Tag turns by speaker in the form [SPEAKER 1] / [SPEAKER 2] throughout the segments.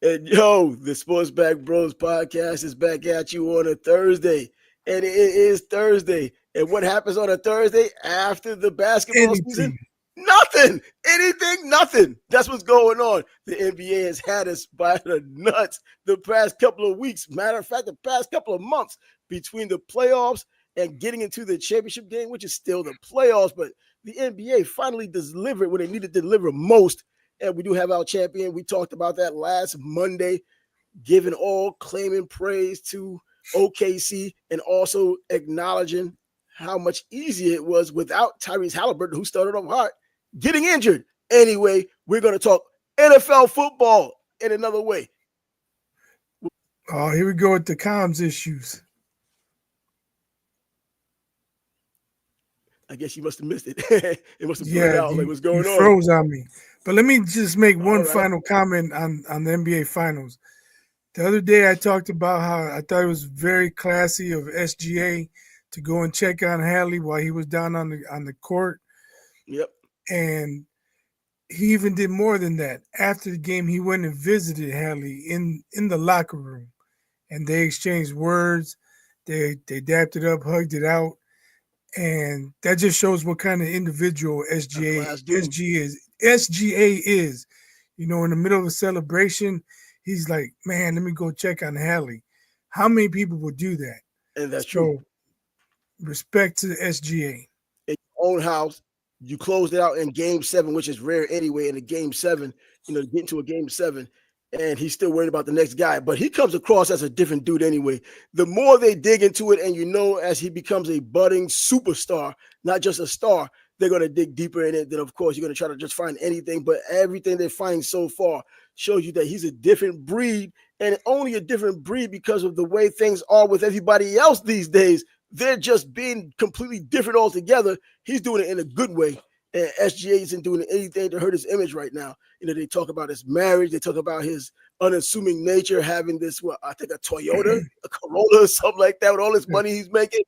[SPEAKER 1] And yo, the Sports Back Bros podcast is back at you on a Thursday. And it is Thursday. And what happens on a Thursday after the basketball season?
[SPEAKER 2] Anything.
[SPEAKER 1] Nothing. Anything, nothing. That's what's going on. The NBA has had us by the nuts the past couple of weeks. Matter of fact, the past couple of months between the playoffs and getting into the championship game, which is still the playoffs. But the NBA finally delivered what they needed to deliver most. And we do have our champion. We talked about that last Monday, giving all claiming praise to OKC and also acknowledging how much easier it was without Tyrese Halliburton, who started off hot, getting injured. Anyway, we're going to talk NFL football in another way.
[SPEAKER 2] Oh, here we go with the comms issues.
[SPEAKER 1] I guess you must have missed it. It must have put it out. Like, what's going
[SPEAKER 2] you
[SPEAKER 1] on?
[SPEAKER 2] Froze on me. But let me just make one final comment on the NBA Finals. The other day I talked about how I thought it was very classy of SGA to go and check on Hadley while he was down on the court.
[SPEAKER 1] Yep.
[SPEAKER 2] And he even did more than that. After the game, he went and visited Hadley in the locker room, and they exchanged words. They dapped it up, hugged it out, and that just shows what kind of individual SGA is. You know, in the middle of a celebration, he's like, "Man, let me go check on Hadley." How many people would do that?
[SPEAKER 1] And that's true.
[SPEAKER 2] Respect to the SGA.
[SPEAKER 1] In your own house, you closed it out in game 7, which is rare anyway. In a game 7, get into a game 7, and he's still worried about the next guy. But he comes across as a different dude anyway. The more they dig into it, and as he becomes a budding superstar, not just a star, they're going to dig deeper in it. Then, of course, you're going to try to just find anything. But everything they're finding so far shows you that he's a different breed, and only a different breed because of the way things are with everybody else these days. They're just being completely different altogether. He's doing it in a good way. And SGA isn't doing anything to hurt his image right now. They talk about his marriage. They talk about his unassuming nature, having this, I think a Toyota, a Corolla or something like that with all this money he's making.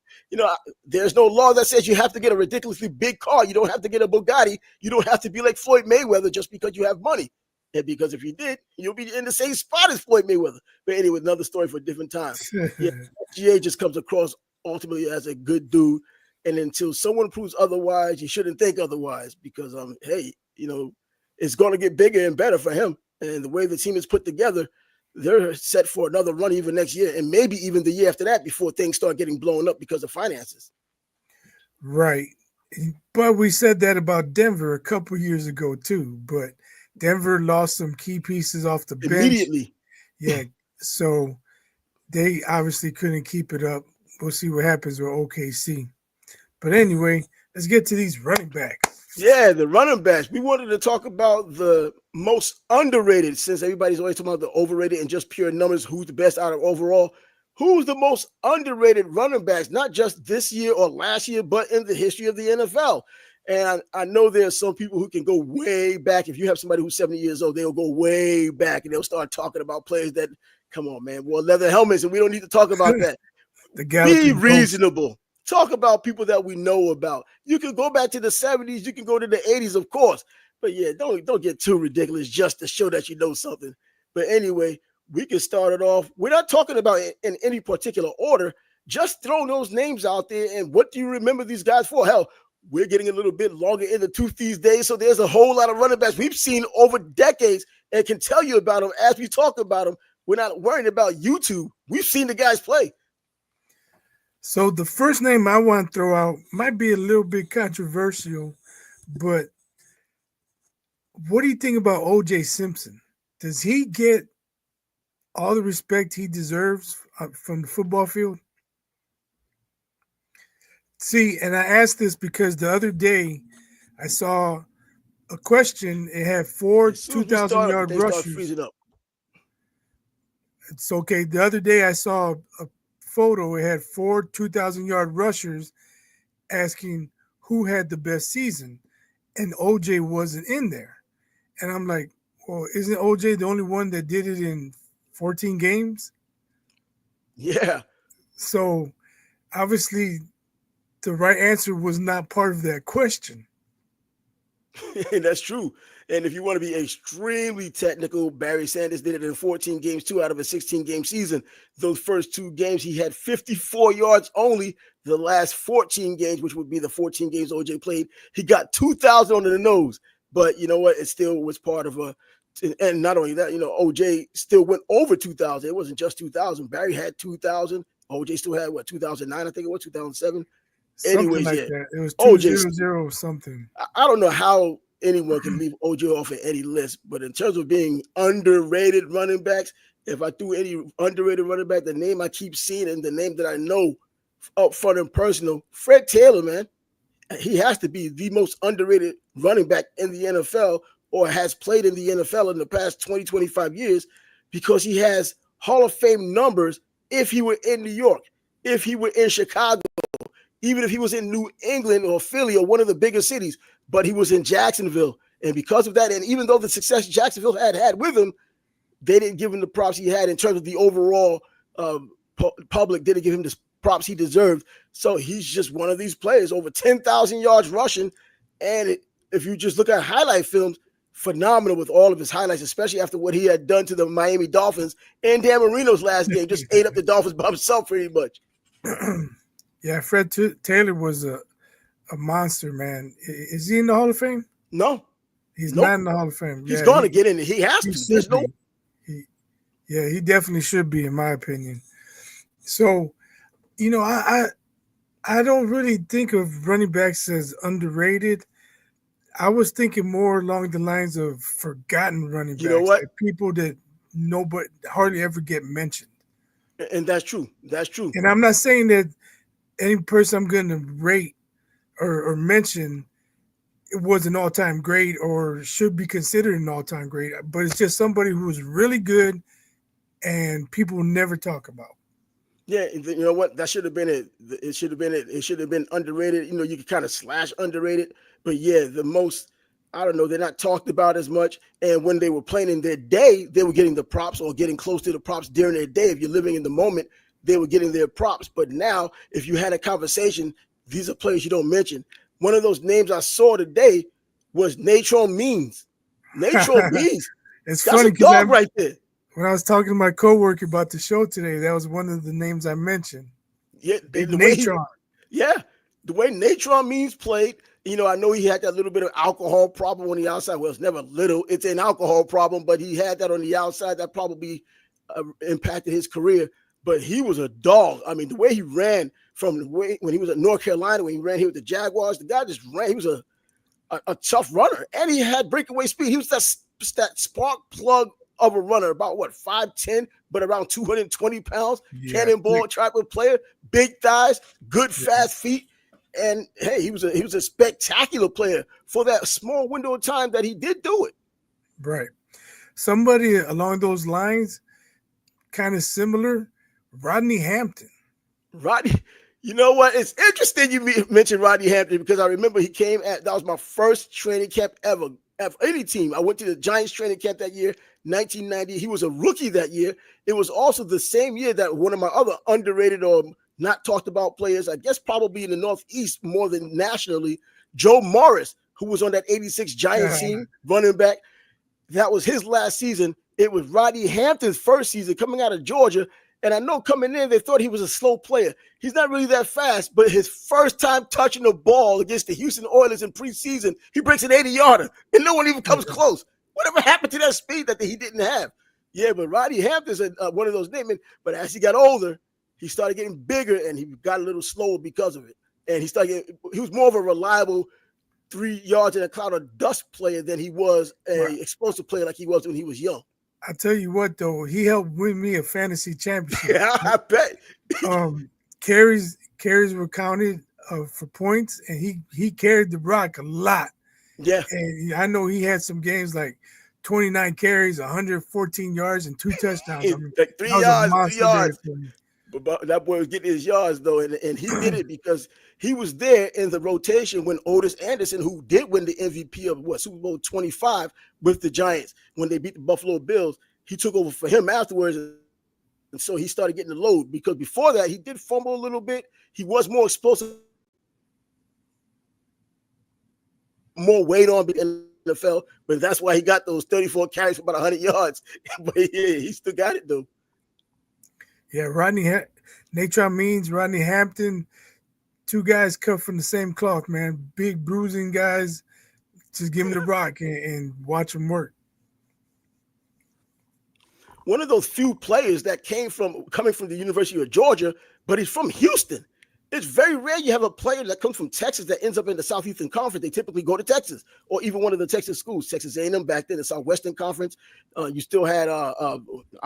[SPEAKER 1] There's no law that says you have to get a ridiculously big car. You don't have to get a Bugatti. You don't have to be like Floyd Mayweather just because you have money. And because if you did, you'll be in the same spot as Floyd Mayweather. But anyway, another story for a different time. SGA just comes across ultimately as a good dude, and until someone proves otherwise, you shouldn't think otherwise, because it's going to get bigger and better for him. And the way the team is put together, they're set for another run even next year, and maybe even the year after that, before things start getting blown up because of finances.
[SPEAKER 2] Right. But we said that about Denver a couple years ago too, but Denver lost some key pieces off the bench
[SPEAKER 1] immediately.
[SPEAKER 2] Yeah, so they obviously couldn't keep it up. We'll see what happens with OKC. But anyway, let's get to these running backs.
[SPEAKER 1] Yeah, the running backs. We wanted to talk about the most underrated, since everybody's always talking about the overrated and just pure numbers, who's the best out of overall. Who's the most underrated running backs, not just this year or last year, but in the history of the NFL? And I know there's some people who can go way back. If you have somebody who's 70 years old, they'll go way back and they'll start talking about players that, come on, man, wore leather helmets, and we don't need to talk about that. Be reasonable. Talk about people that we know about. You can go back to the 70s. You can go to the 80s, of course. But yeah, don't get too ridiculous just to show that you know something. But anyway, we can start it off. We're not talking about it in any particular order. Just throw those names out there. And what do you remember these guys for? Hell, we're getting a little bit longer in the tooth these days. So there's a whole lot of running backs we've seen over decades and can tell you about them as we talk about them. We're not worrying about YouTube. We've seen the guys play.
[SPEAKER 2] So the first name I want to throw out might be a little bit controversial, but what do you think about O.J. Simpson? Does he get all the respect he deserves from the football field? See, and I asked this because the other day I saw a question. It had 4 2,000-yard rushers. It's okay. The other day I saw a photo. It had 4 2,000-yard rushers asking who had the best season, and OJ wasn't in there. And I'm like, well, isn't OJ the only one that did it in 14 games?
[SPEAKER 1] Yeah.
[SPEAKER 2] So obviously the right answer was not part of that question.
[SPEAKER 1] That's true. And if you want to be extremely technical, Barry Sanders did it in 14 games, 2 out of a 16-game season. Those first 2 games, he had 54 yards only. The last 14 games, which would be the 14 games OJ played, he got 2,000 under the nose. But you know what? It still was part of a, and not only that, OJ still went over 2,000. It wasn't just 2,000. Barry had 2,000. OJ still had, 2009, I think it was, 2007.
[SPEAKER 2] Something
[SPEAKER 1] Anyways,
[SPEAKER 2] like
[SPEAKER 1] yeah.
[SPEAKER 2] that. It was
[SPEAKER 1] OJ,
[SPEAKER 2] 200 something.
[SPEAKER 1] I don't know how anyone can leave OJ off of any list, but in terms of being underrated running backs, if I threw any underrated running back, the name I keep seeing and the name that I know up front and personal, Fred Taylor, man. He has to be the most underrated running back in the NFL or has played in the NFL in the past 20, 25 years because he has Hall of Fame numbers if he were in New York, if he were in Chicago, even if he was in New England or Philly or one of the bigger cities, but he was in Jacksonville. And because of that, and even though the success Jacksonville had with him, they didn't give him the props he had in terms of the overall public, didn't give him the props he deserved. So he's just one of these players, over 10,000 yards rushing. And if you just look at highlight films, phenomenal with all of his highlights, especially after what he had done to the Miami Dolphins and Dan Marino's last game, just ate up the Dolphins by himself pretty much.
[SPEAKER 2] Yeah, Fred Taylor was a monster, man. Is he in the Hall of Fame?
[SPEAKER 1] No.
[SPEAKER 2] He's not in the Hall of Fame.
[SPEAKER 1] He's going to get in it. He has to. There's no.
[SPEAKER 2] He definitely should be, in my opinion. So, I don't really think of running backs as underrated. I was thinking more along the lines of forgotten running backs.
[SPEAKER 1] You know what?
[SPEAKER 2] Like people that nobody hardly ever get mentioned.
[SPEAKER 1] And that's true. That's true.
[SPEAKER 2] And I'm not saying that any person I'm going to rate or mention it was an all-time great or should be considered an all-time great, but it's just somebody who was really good and people never talk about.
[SPEAKER 1] Yeah, you know what? That should have been it. It should have been it. It should have been underrated. You could kind of slash underrated, but yeah, the most, I don't know, they're not talked about as much. And when they were playing in their day, they were getting the props or getting close to the props during their day. If you're living in the moment, they were getting their props. But now, if you had a conversation, these are players you don't mention. One of those names I saw today was Natron Means. Natron Means.
[SPEAKER 2] It's
[SPEAKER 1] That's
[SPEAKER 2] funny
[SPEAKER 1] a dog right there.
[SPEAKER 2] When I was talking to my coworker about the show today, that was one of the names I mentioned.
[SPEAKER 1] Yeah,
[SPEAKER 2] the Natron.
[SPEAKER 1] The way Natron Means played, I know he had that little bit of alcohol problem on the outside. Well, it's never little. It's an alcohol problem, but he had that on the outside. That probably impacted his career. But he was a dog. I mean, the way he ran from the way when he was at North Carolina, when he ran here with the Jaguars, the guy just ran. He was a tough runner, and he had breakaway speed. He was that spark plug of a runner, about 5'10", but around 220 pounds. Yeah. Cannonball type of player, big thighs, good fast feet, and hey, he was a spectacular player for that small window of time that he did do it.
[SPEAKER 2] Right. Somebody along those lines, kind of similar, Rodney Hampton.
[SPEAKER 1] Rodney, you know what? It's interesting you mentioned Rodney Hampton because I remember that was my first training camp ever any team. I went to the Giants training camp that year, 1990. He was a rookie that year. It was also the same year that one of my other underrated or not talked about players, I guess probably in the Northeast more than nationally, Joe Morris, who was on that 86 Giants team, running back. That was his last season. It was Rodney Hampton's first season coming out of Georgia. And I know coming in, they thought he was a slow player. He's not really that fast, but his first time touching the ball against the Houston Oilers in preseason, he breaks an 80-yarder, and no one even comes close. Whatever happened to that speed that he didn't have? Yeah, but Rodney Hampton's one of those names. But as he got older, he started getting bigger, and he got a little slower because of it. And he was more of a reliable 3 yards in a cloud of dust player than he was an explosive player like he was when he was young.
[SPEAKER 2] I tell you what, though, he helped win me a fantasy championship.
[SPEAKER 1] Yeah, I bet.
[SPEAKER 2] Carries were counted for points, and he carried the rock a lot.
[SPEAKER 1] Yeah,
[SPEAKER 2] and I know he had some games like 29 carries, 114 yards, and 2 touchdowns. I mean,
[SPEAKER 1] like 3 yards. But that boy was getting his yards though, and he did it because he was there in the rotation when Otis Anderson, who did win the MVP of Super Bowl 25 with the Giants when they beat the Buffalo Bills, he took over for him afterwards, and so he started getting the load because before that he did fumble a little bit. He was more explosive, more weight on in NFL, but that's why he got those 34 carries for about 100 yards. But yeah, he still got it though.
[SPEAKER 2] Yeah, Natron Means, Rodney Hampton, two guys cut from the same cloth, man. Big bruising guys. Just give him the rock and watch him work.
[SPEAKER 1] One of those few players that coming from the University of Georgia, but he's from Houston. It's very rare you have a player that comes from Texas that ends up in the Southeastern Conference. They typically go to Texas or even one of the Texas schools, Texas A&M back then, the Southwestern Conference. You still had,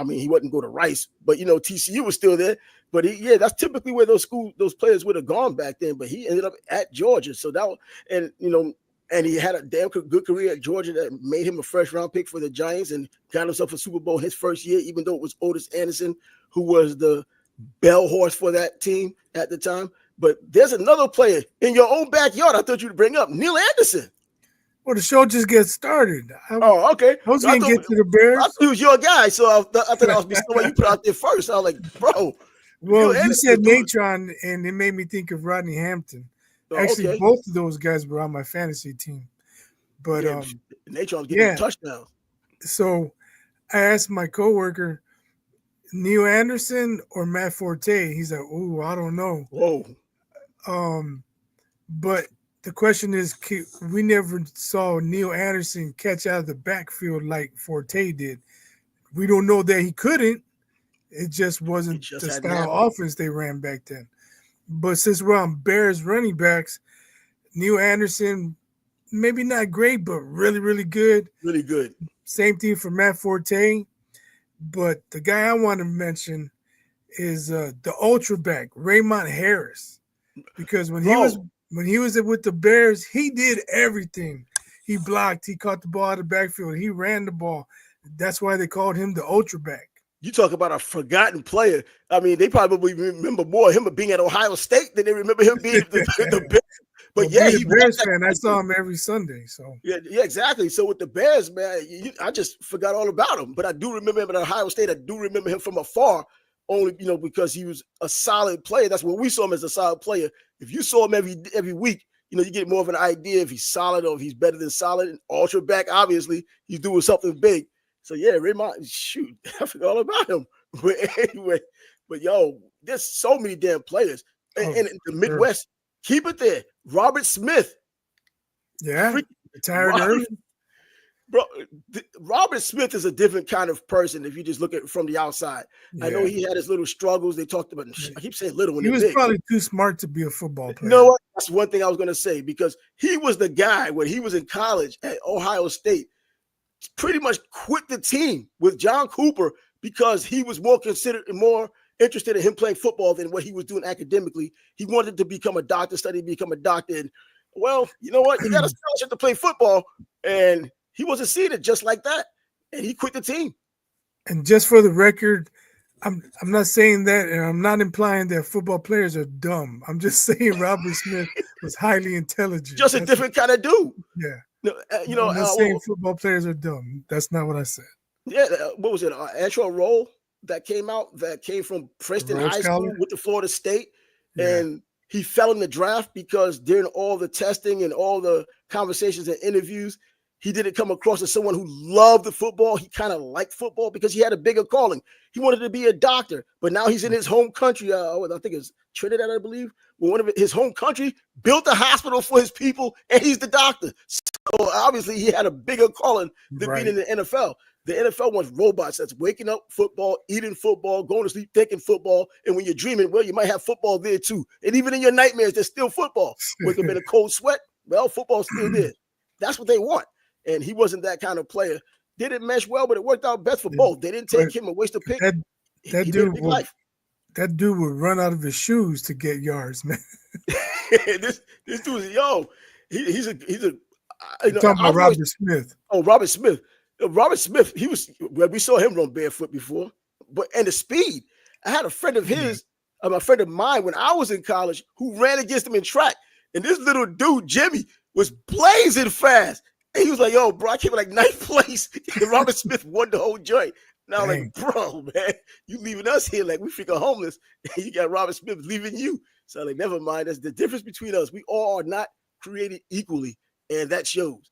[SPEAKER 1] he wouldn't go to Rice, but TCU was still there. But that's typically where those players would have gone back then. But he ended up at Georgia, so and he had a damn good career at Georgia that made him a first-round pick for the Giants and got himself a Super Bowl his first year, even though it was Otis Anderson who was the bell horse for that team at the time. But there's another player in your own backyard I thought you'd bring up, Neil Anderson.
[SPEAKER 2] Well, the show just gets started.
[SPEAKER 1] Okay.
[SPEAKER 2] I was going to get to the Bears.
[SPEAKER 1] I thought he was your guy, so I thought that was someone you put out there first. I was like, bro.
[SPEAKER 2] Well, you said Natron, and it made me think of Rodney Hampton. Actually, both of those guys were on my fantasy team. But
[SPEAKER 1] Natron's getting a touchdown.
[SPEAKER 2] So I asked my coworker, Neil Anderson or Matt Forte? He's like, "Oh, I don't know."
[SPEAKER 1] Whoa.
[SPEAKER 2] But the question is, we never saw Neil Anderson catch out of the backfield like Forte did. We don't know that he couldn't. It just wasn't the style of offense they ran back then. But since we're on Bears running backs, Neil Anderson, maybe not great, but really, really good.
[SPEAKER 1] Really good.
[SPEAKER 2] Same thing for Matt Forte. But the guy I want to mention is the ultra back, Raymond Harris. Because when he was with the Bears, he did everything. He blocked, he caught the ball out of the backfield, he ran the ball. That's why they called him the ultra back.
[SPEAKER 1] You talk about a forgotten player. I mean, they probably remember more of him being at Ohio State than they remember him being the Bears. But
[SPEAKER 2] he Bears fan. I saw him every Sunday. So
[SPEAKER 1] yeah, exactly. So with the Bears, man, I just forgot all about him. But I do remember him at Ohio State. I do remember him from afar, only because he was a solid player. That's what we saw him as, a solid player. If you saw him every week, you get more of an idea if he's solid or if he's better than solid. And ultra back, obviously, he's doing something big. So yeah, Raymond, shoot, I forgot all about him. But anyway, there's so many damn players. And in the Midwest, keep it there. Robert Smith.
[SPEAKER 2] Yeah, retired early.
[SPEAKER 1] Bro, Robert Smith is a different kind of person if you just look at it from the outside. Yeah. I know he had his little struggles. They talked about, I keep saying little.
[SPEAKER 2] He was probably too smart to be a football player.
[SPEAKER 1] You know what? That's one thing I was going to say, because he was the guy when he was in college at Ohio State, pretty much quit the team with John Cooper because he was more interested in him playing football than what he was doing academically. He wanted to become a doctor, study to become a doctor. And, well, you know what? You got a scholarship to play football, and he wasn't seated just like that. And he quit the team.
[SPEAKER 2] And just for the record, I'm not saying that, and I'm not implying that football players are dumb. I'm just saying Robert Smith was highly intelligent.
[SPEAKER 1] Just a different kind of dude.
[SPEAKER 2] Yeah. I'm not saying football players are dumb. That's not what I said.
[SPEAKER 1] Yeah, what was it? Antro Roll that came from Princeton High School with the Florida State, and he fell in the draft because during all the testing and all the conversations and interviews, he didn't come across as someone who loved the football. He kind of liked football because he had a bigger calling. He wanted to be a doctor, but now he's in his home country. I think it's Trinidad, I believe. Well, his home country built a hospital for his people, and he's the doctor. So obviously he had a bigger calling than being in the NFL. The NFL wants robots that's waking up football, eating football, going to sleep, thinking football. And when you're dreaming, well, you might have football there too. And even in your nightmares, there's still football. Wake up in a cold sweat, well, football's still there. That's what they want. And he wasn't that kind of player. Didn't mesh well, but it worked out best for both. They didn't take him and waste a pick.
[SPEAKER 2] That dude would run out of his shoes to get yards, man.
[SPEAKER 1] this dude's he's a
[SPEAKER 2] You're talking about Robert Smith.
[SPEAKER 1] Oh, Robert Smith. Robert Smith, we saw him run barefoot before, and the speed. I had a friend of his, a friend of mine when I was in college who ran against him in track. And this little dude, Jimmy, was blazing fast. And he was like, yo, bro, I came in like ninth place. And Robert Smith won the whole joint. Now I'm like, bro, man, you leaving us here like we freaking homeless. And you got Robert Smith leaving you. So I'm like, never mind. That's the difference between us. We all are not created equally. And that shows.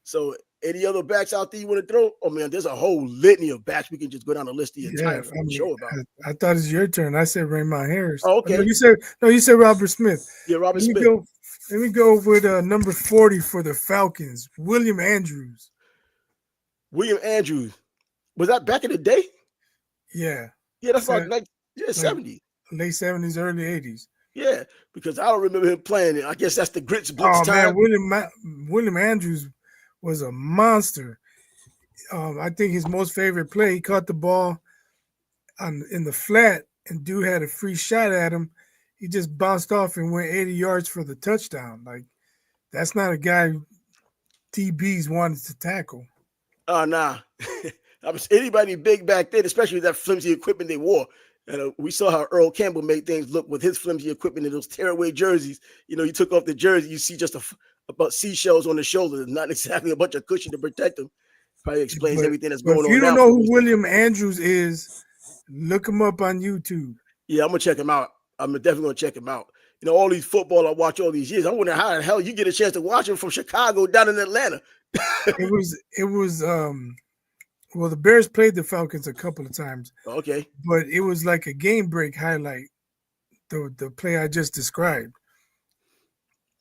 [SPEAKER 1] So any other backs out there you want to throw? Oh man, there's a whole litany of backs we can just go down the list the
[SPEAKER 2] Yeah,
[SPEAKER 1] entire
[SPEAKER 2] I
[SPEAKER 1] freaking
[SPEAKER 2] mean,
[SPEAKER 1] show about.
[SPEAKER 2] I thought it's your turn. I said Raymond Harris.
[SPEAKER 1] Oh,
[SPEAKER 2] Oh, no,
[SPEAKER 1] okay.
[SPEAKER 2] you said Robert Smith.
[SPEAKER 1] Yeah, Robert
[SPEAKER 2] Let me
[SPEAKER 1] Smith.
[SPEAKER 2] go. Let me go with number 40 for the Falcons, William Andrews.
[SPEAKER 1] William Andrews. Was that back in the day?
[SPEAKER 2] Yeah,
[SPEAKER 1] Yeah, that's
[SPEAKER 2] so,
[SPEAKER 1] about like
[SPEAKER 2] like
[SPEAKER 1] 70s.
[SPEAKER 2] late 70s, early 80s.
[SPEAKER 1] Yeah, because I don't remember him playing it. I guess that's the grits blitz
[SPEAKER 2] Oh man,
[SPEAKER 1] time.
[SPEAKER 2] William Andrews was a monster. I think his most favorite play, he caught the ball in the flat, and dude had a free shot at him. He just bounced off and went 80 yards for the touchdown. Like that's not a guy DBs wanted to tackle.
[SPEAKER 1] Oh, nah. I was anybody big back then, especially with that flimsy equipment they wore. And we saw how Earl Campbell made things look with his flimsy equipment and those tearaway jerseys. You know, you took off the jersey, you see just about seashells on the shoulders, not exactly a bunch of cushion to protect them. Probably explains
[SPEAKER 2] But
[SPEAKER 1] everything that's
[SPEAKER 2] but
[SPEAKER 1] going
[SPEAKER 2] if you
[SPEAKER 1] on
[SPEAKER 2] don't
[SPEAKER 1] now
[SPEAKER 2] know
[SPEAKER 1] for
[SPEAKER 2] who
[SPEAKER 1] those things.
[SPEAKER 2] William Andrews is, look him up on YouTube.
[SPEAKER 1] Yeah, I'm gonna check him out. I'm definitely gonna check him out. You know, all these football I watch all these years. I wonder how the hell you get a chance to watch him from Chicago down in Atlanta.
[SPEAKER 2] It was well, the Bears played the Falcons a couple of times,
[SPEAKER 1] Okay.
[SPEAKER 2] but it was like a game break highlight, the play I just described.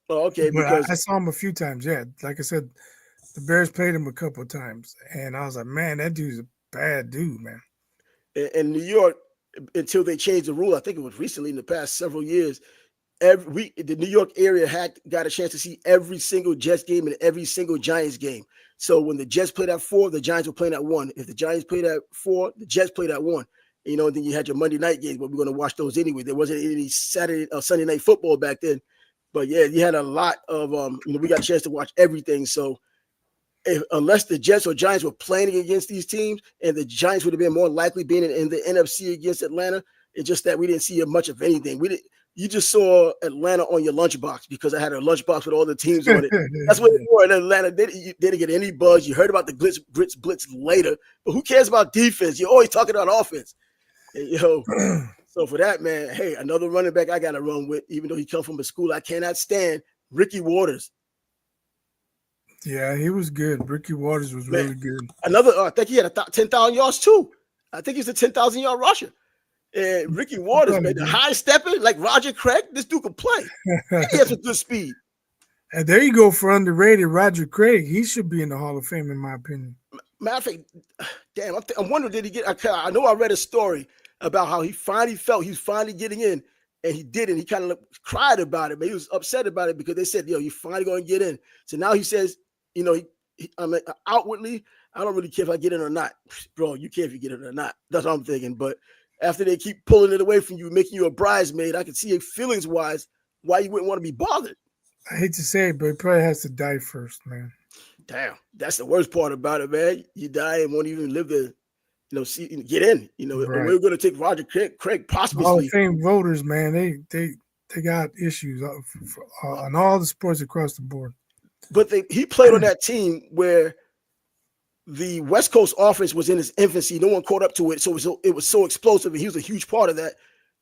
[SPEAKER 1] Oh, okay,
[SPEAKER 2] But
[SPEAKER 1] because
[SPEAKER 2] I saw him a few times. Yeah, like I said, the Bears played him a couple of times, and I was like, man, that dude's a bad dude, man.
[SPEAKER 1] in New York, until they changed the rule, I think it was recently in the past several years, the New York area had got a chance to see every single Jets game and every single Giants game. So when the Jets played at 4, the Giants were playing at 1. If the Giants played at 4, the Jets played at 1. You know, and then you had your Monday night games, but we're going to watch those anyway. There wasn't any Saturday or Sunday night football back then. But yeah, you had a lot of we got a chance to watch everything. So unless the Jets or Giants were playing against these teams, and the Giants would have been more likely being in the NFC against Atlanta, it's just that we didn't see much of anything. We didn't. You just saw Atlanta on your lunchbox because I had a lunchbox with all the teams on it. That's what they were in Atlanta. They didn't get any buzz. You heard about the grits blitz later, but who cares about defense? You're always talking about offense. And, so for that, man, hey, another running back I got to run with, even though he come from a school I cannot stand, Ricky Waters.
[SPEAKER 2] Yeah, he was good. Ricky Waters was really good.
[SPEAKER 1] Another, I think he had 10,000 yards too. I think he's a 10,000-yard rusher. And Ricky Waters, man, the high stepping like Roger Craig, this dude can play. He has a good speed.
[SPEAKER 2] And there you go for underrated Roger Craig. He should be in the Hall of Fame, in my opinion.
[SPEAKER 1] Matter of fact, damn, I'm wondering, did he get? I know I read a story about how he finally felt he was finally getting in, and he didn't. He kind of cried about it, but he was upset about it because they said, "Yo, you're finally going to get in." So now he says, you know, I mean, outwardly, I don't really care if I get in or not, bro. You care if you get in or not. That's what I'm thinking. But after they keep pulling it away from you, making you a bridesmaid, I can see feelings wise why you wouldn't want to be bothered.
[SPEAKER 2] I hate to say it, but he probably has to die first, man.
[SPEAKER 1] Damn, that's the worst part about it, man. You die and won't even live to, get in.
[SPEAKER 2] Right.
[SPEAKER 1] We're going to take Roger Craig
[SPEAKER 2] Hall
[SPEAKER 1] posthumously.
[SPEAKER 2] of Fame voters, man, they got issues on all the sports across the board.
[SPEAKER 1] But he played on that team where the West Coast offense was in its infancy. No one caught up to it, so it was so explosive, and he was a huge part of that,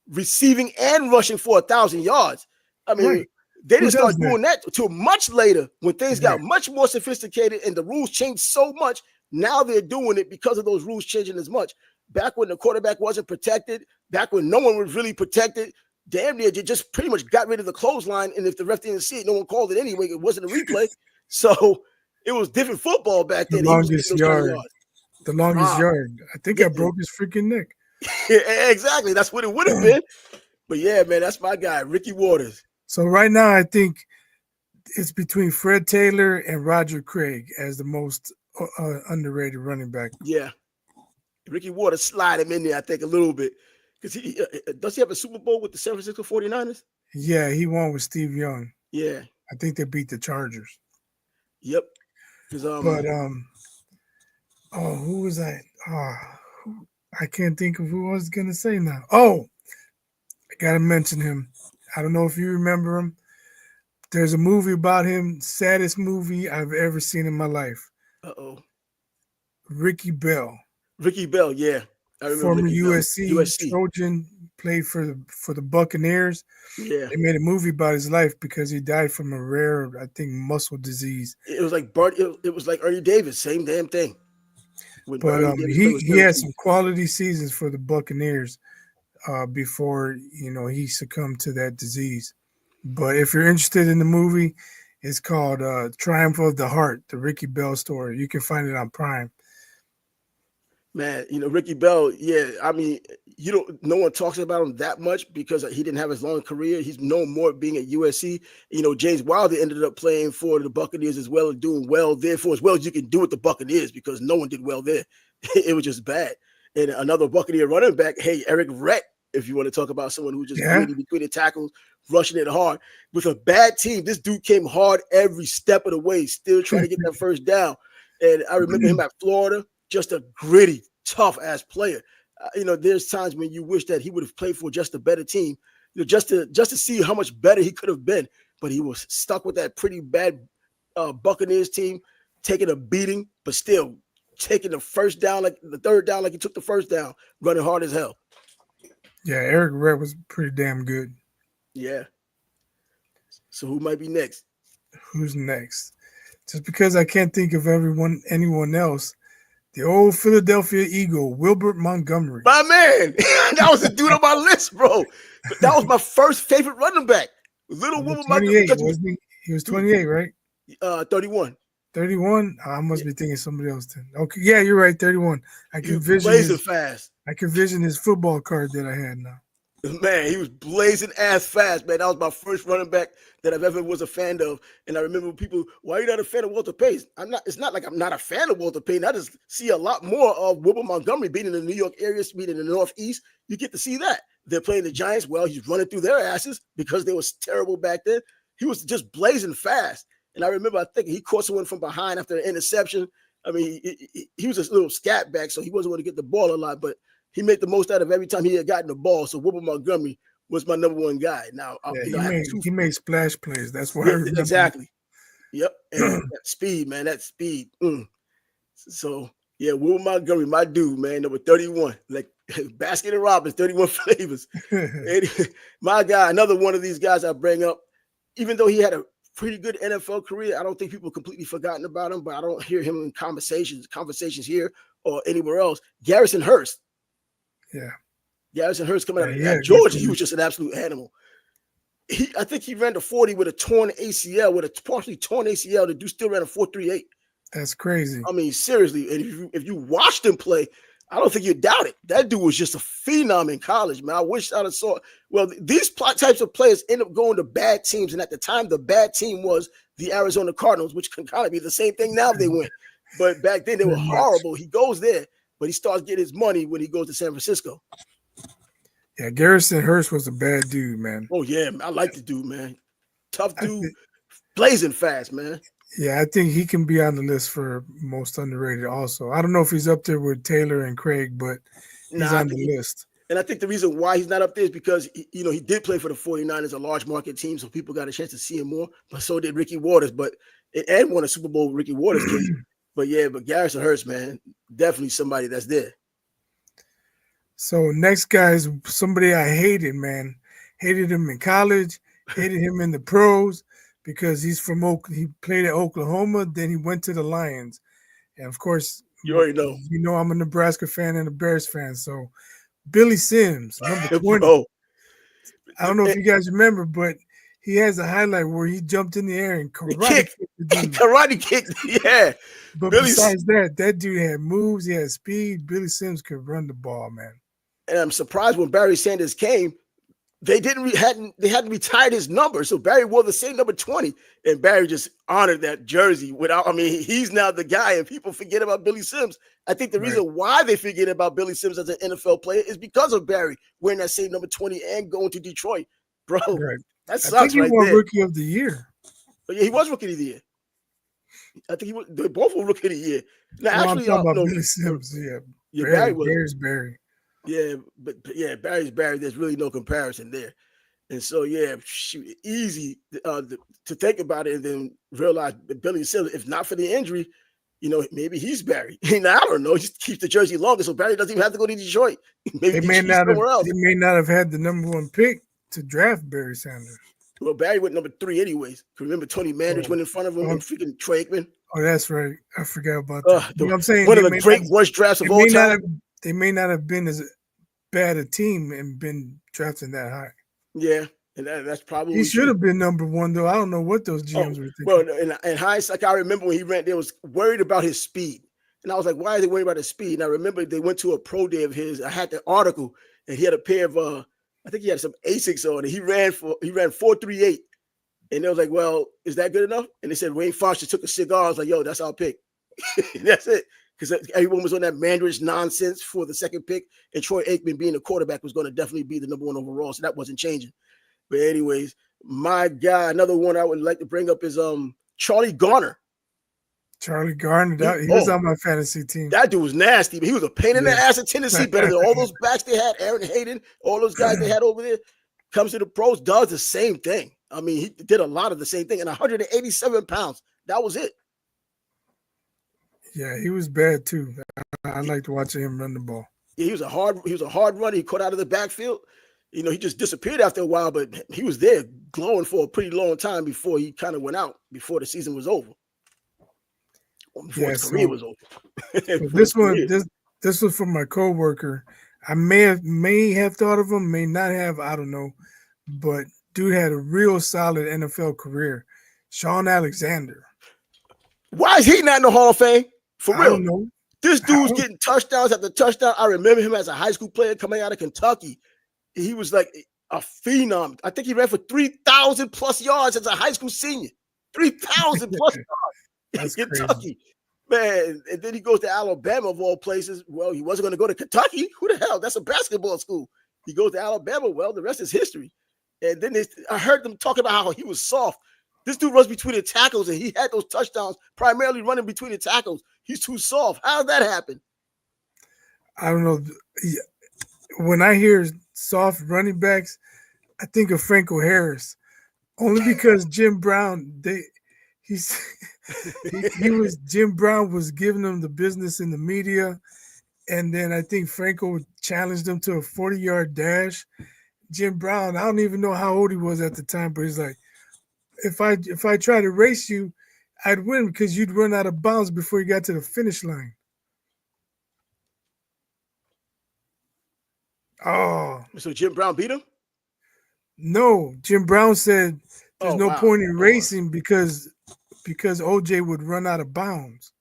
[SPEAKER 1] receiving and rushing for 1,000 yards. I mean,
[SPEAKER 2] Right.
[SPEAKER 1] they didn't start doing that until much later when things got much more sophisticated and the rules changed so much. Now they're doing it because of those rules changing as much. Back when the quarterback wasn't protected, back when no one was really protected, damn near you just pretty much got rid of the clothesline. And if the ref didn't see it, no one called it anyway. It wasn't a replay. So it was different football back then.
[SPEAKER 2] The longest yard. The longest yard. I think I broke his freaking neck.
[SPEAKER 1] Yeah, exactly. That's what it would have been. But yeah, man, that's my guy, Ricky Waters.
[SPEAKER 2] So right now, I think it's between Fred Taylor and Roger Craig as the most underrated running back.
[SPEAKER 1] Yeah. Ricky Waters slide him in there, I think, a little bit. Because does he have a Super Bowl with the San Francisco 49ers?
[SPEAKER 2] Yeah, he won with Steve Young.
[SPEAKER 1] Yeah.
[SPEAKER 2] I think they beat the Chargers.
[SPEAKER 1] Yep.
[SPEAKER 2] But who was I? I can't think of who I was gonna say now. Oh, I gotta mention him. I don't know if you remember him. There's a movie about him, saddest movie I've ever seen in my life. Ricky Bell.
[SPEAKER 1] Ricky Bell, yeah.
[SPEAKER 2] I remember former USC Trojan, played for the Buccaneers.
[SPEAKER 1] Yeah.
[SPEAKER 2] They made a movie about his life because he died from a rare, I think, muscle disease.
[SPEAKER 1] It was like Bart. It was like Ernie Davis, same damn thing. When
[SPEAKER 2] But
[SPEAKER 1] Ernie Davis played with
[SPEAKER 2] he had
[SPEAKER 1] Syracuse.
[SPEAKER 2] some quality seasons for the Buccaneers before he succumbed to that disease. But if you're interested in the movie, it's called Triumph of the Heart, the Ricky Bell story. You can find it on Prime.
[SPEAKER 1] Man, Ricky Bell, yeah, I mean, no one talks about him that much because he didn't have as long a career. He's known more being at USC. James Wilder ended up playing for the Buccaneers as well and doing well there for as well as you can do with the Buccaneers because no one did well there. It was just bad. And another Buccaneer running back, hey, Eric Rett, if you want to talk about someone who just gritty between the tackles, rushing it hard. With a bad team, this dude came hard every step of the way, still trying to get that first down. And I remember him at Florida. Just a gritty, tough ass player. There's times when you wish that he would have played for just a better team, just to see how much better he could have been. But he was stuck with that pretty bad Buccaneers team, taking a beating, but still taking the first down, like the third down, like he took the first down, running hard as hell.
[SPEAKER 2] Yeah, Eric Redd was pretty damn good.
[SPEAKER 1] Yeah. So who might be next?
[SPEAKER 2] Who's next? Just because I can't think of anyone else. The old Philadelphia Eagle, Wilbert Montgomery.
[SPEAKER 1] My man. That was the dude on my list, bro. That was my first favorite running back. Little Wilbert Montgomery.
[SPEAKER 2] Wasn't he? He was 28, right?
[SPEAKER 1] 31.
[SPEAKER 2] 31? I must be thinking somebody else then. Okay, yeah, you're right, 31. I can vision
[SPEAKER 1] fast.
[SPEAKER 2] I can vision his football card that I had now.
[SPEAKER 1] Man, he was blazing ass fast, man. That was my first running back that I've ever was a fan of. And I remember people, why are you not a fan of Walter Payton? It's not like I'm not a fan of Walter Payton. I just see a lot more of Wilbert Montgomery being in the New York area, being in the Northeast. You get to see that. They're playing the Giants. Well, he's running through their asses because they was terrible back then. He was just blazing fast. And I remember, I think he caught someone from behind after an interception. I mean, he was a little scat back, so he wasn't going to get the ball a lot, but he made the most out of every time he had gotten the ball. So Wilbert Montgomery was my number one guy. Now,
[SPEAKER 2] he made splash plays. That's what I remember.
[SPEAKER 1] Exactly. Yep. And that speed, man, that speed. So, yeah, Wilbert Montgomery, my dude, man, number 31. Like Baskin and Robbins, 31 flavors. And my guy, another one of these guys I bring up, even though he had a pretty good NFL career, I don't think people completely forgotten about him, but I don't hear him in conversations here or anywhere else. Garrison Hurst.
[SPEAKER 2] Yeah.
[SPEAKER 1] Garrison Hurst coming out of Georgia, he was just an absolute animal. I think he ran the 40 with a torn ACL, with a partially torn ACL. The dude still ran a 4.38.
[SPEAKER 2] That's crazy.
[SPEAKER 1] I mean, seriously. And if you watched him play, I don't think you'd doubt it. That dude was just a phenom in college, man. I wish I'd have saw it. Well, these types of players end up going to bad teams. And at the time, the bad team was the Arizona Cardinals, which can kind of be the same thing now if they win. But back then, they were horrible. He goes there, but he starts getting his money when he goes to San Francisco.
[SPEAKER 2] Yeah, Garrison Hurst was a bad dude, man.
[SPEAKER 1] Oh, yeah. I like the dude, man. Tough dude, blazing fast, man.
[SPEAKER 2] Yeah, I think he can be on the list for most underrated also. I don't know if he's up there with Taylor and Craig, but he's on the list.
[SPEAKER 1] And I think the reason why he's not up there is because, he did play for the 49ers, a large market team, so people got a chance to see him more. But so did Ricky Waters, and won a Super Bowl with Ricky Waters' case. But Garrison Hurst, man, definitely somebody that's there.
[SPEAKER 2] So next guy is somebody I hated, man. Hated him in college, hated him in the pros because he's from he played at Oklahoma, then he went to the Lions. And of course,
[SPEAKER 1] you already know.
[SPEAKER 2] I'm a Nebraska fan and a Bears fan. So Billy Sims, number 20.
[SPEAKER 1] Bro.
[SPEAKER 2] I don't know if you guys remember, but he has a highlight where he jumped in the air and
[SPEAKER 1] karate kicked. Yeah.
[SPEAKER 2] But besides that dude had moves, he had speed. Billy Sims could run the ball, man.
[SPEAKER 1] And I'm surprised when Barry Sanders came, they hadn't retired his number. So Barry wore the same number 20, and Barry just honored that jersey he's now the guy, and people forget about Billy Sims. I think the reason why they forget about Billy Sims as an NFL player is because of Barry wearing that same number 20 and going to Detroit. Bro, that sucks. I think
[SPEAKER 2] he won Rookie of the Year.
[SPEAKER 1] But yeah, he was Rookie of the Year. I think they both were Rookie of the Year. Now,
[SPEAKER 2] I'm talking about Billy Sims. Yeah, Barry.
[SPEAKER 1] Yeah, but Barry's Barry. There's really no comparison there. And so, easy to think about it and then realize that Billy Sims, if not for the injury, maybe he's Barry. I don't know. He just keeps the jersey longer, so Barry doesn't even have to go to Detroit. Maybe
[SPEAKER 2] They may
[SPEAKER 1] he's
[SPEAKER 2] not have.
[SPEAKER 1] somewhere else.
[SPEAKER 2] They may not have had the #1 pick to draft Barry Sanders.
[SPEAKER 1] Well, Barry went number 3 anyways. Remember Tony Mandridge went in front of him and freaking Troy Aikman?
[SPEAKER 2] Oh, that's right. I forgot about that. I'm saying
[SPEAKER 1] one of the great worst drafts of all time.
[SPEAKER 2] They may not have been as bad a team and been drafting that high.
[SPEAKER 1] Yeah, and that's probably
[SPEAKER 2] he should have been #1 though. I don't know what those GMs were thinking.
[SPEAKER 1] Well, in hindsight, I remember when he ran, they was worried about his speed, and I was like, "Why are they worried about his speed?" And I remember they went to a pro day of his. I had the article, and he had a pair of I think he had some Asics on, and he ran 4.38, and they was like, "Well, is that good enough?" And they said Wayne Foster took a cigar. I was like, "Yo, that's our pick." That's it. Because everyone was on that Mandridge nonsense for the second pick, and Troy Aikman being the quarterback was going to definitely be the #1 overall, so that wasn't changing. But anyways, my guy, another one I would like to bring up is Charlie Garner.
[SPEAKER 2] Charlie Garner, he was on my fantasy team.
[SPEAKER 1] That dude was nasty, but he was a pain in the ass in Tennessee, better than all those backs they had, Aaron Hayden, all those guys they had over there. Comes to the pros, does the same thing. I mean, he did a lot of the same thing, and 187 pounds. That was it.
[SPEAKER 2] Yeah, he was bad too. I liked watching him run the ball.
[SPEAKER 1] Yeah, he was a hard runner. He caught out of the backfield. He just disappeared after a while, but he was there glowing for a pretty long time before he kind of went out, before the season was over. Or before his career was over.
[SPEAKER 2] This was from my coworker. I may have thought of him, may not have, I don't know. But dude had a real solid NFL career. Sean Alexander.
[SPEAKER 1] Why is he not in the Hall of Fame? For real.
[SPEAKER 2] I don't know.
[SPEAKER 1] This dude's getting touchdowns after touchdown. I remember him as a high school player coming out of Kentucky. He was like a phenom. I think he ran for 3,000 plus yards as a high school senior. 3,000 plus yards in Kentucky. Man, and then he goes to Alabama of all places. Well, he wasn't going to go to Kentucky. Who the hell? That's a basketball school. He goes to Alabama. Well, the rest is history. And then I heard them talking about how he was soft. This dude runs between the tackles, and he had those touchdowns primarily running between the tackles. He's too soft. How did that happen?
[SPEAKER 2] I don't know. When I hear soft running backs, I think of Franco Harris, only because Jim Brown. Jim Brown was giving them the business in the media, and then I think Franco challenged him to a 40-yard dash. Jim Brown, I don't even know how old he was at the time, but he's like, if I try to race you, I'd win because you'd run out of bounds before you got to the finish line. Oh.
[SPEAKER 1] So Jim Brown beat him?
[SPEAKER 2] No, Jim Brown said there's no point in racing because OJ would run out of bounds.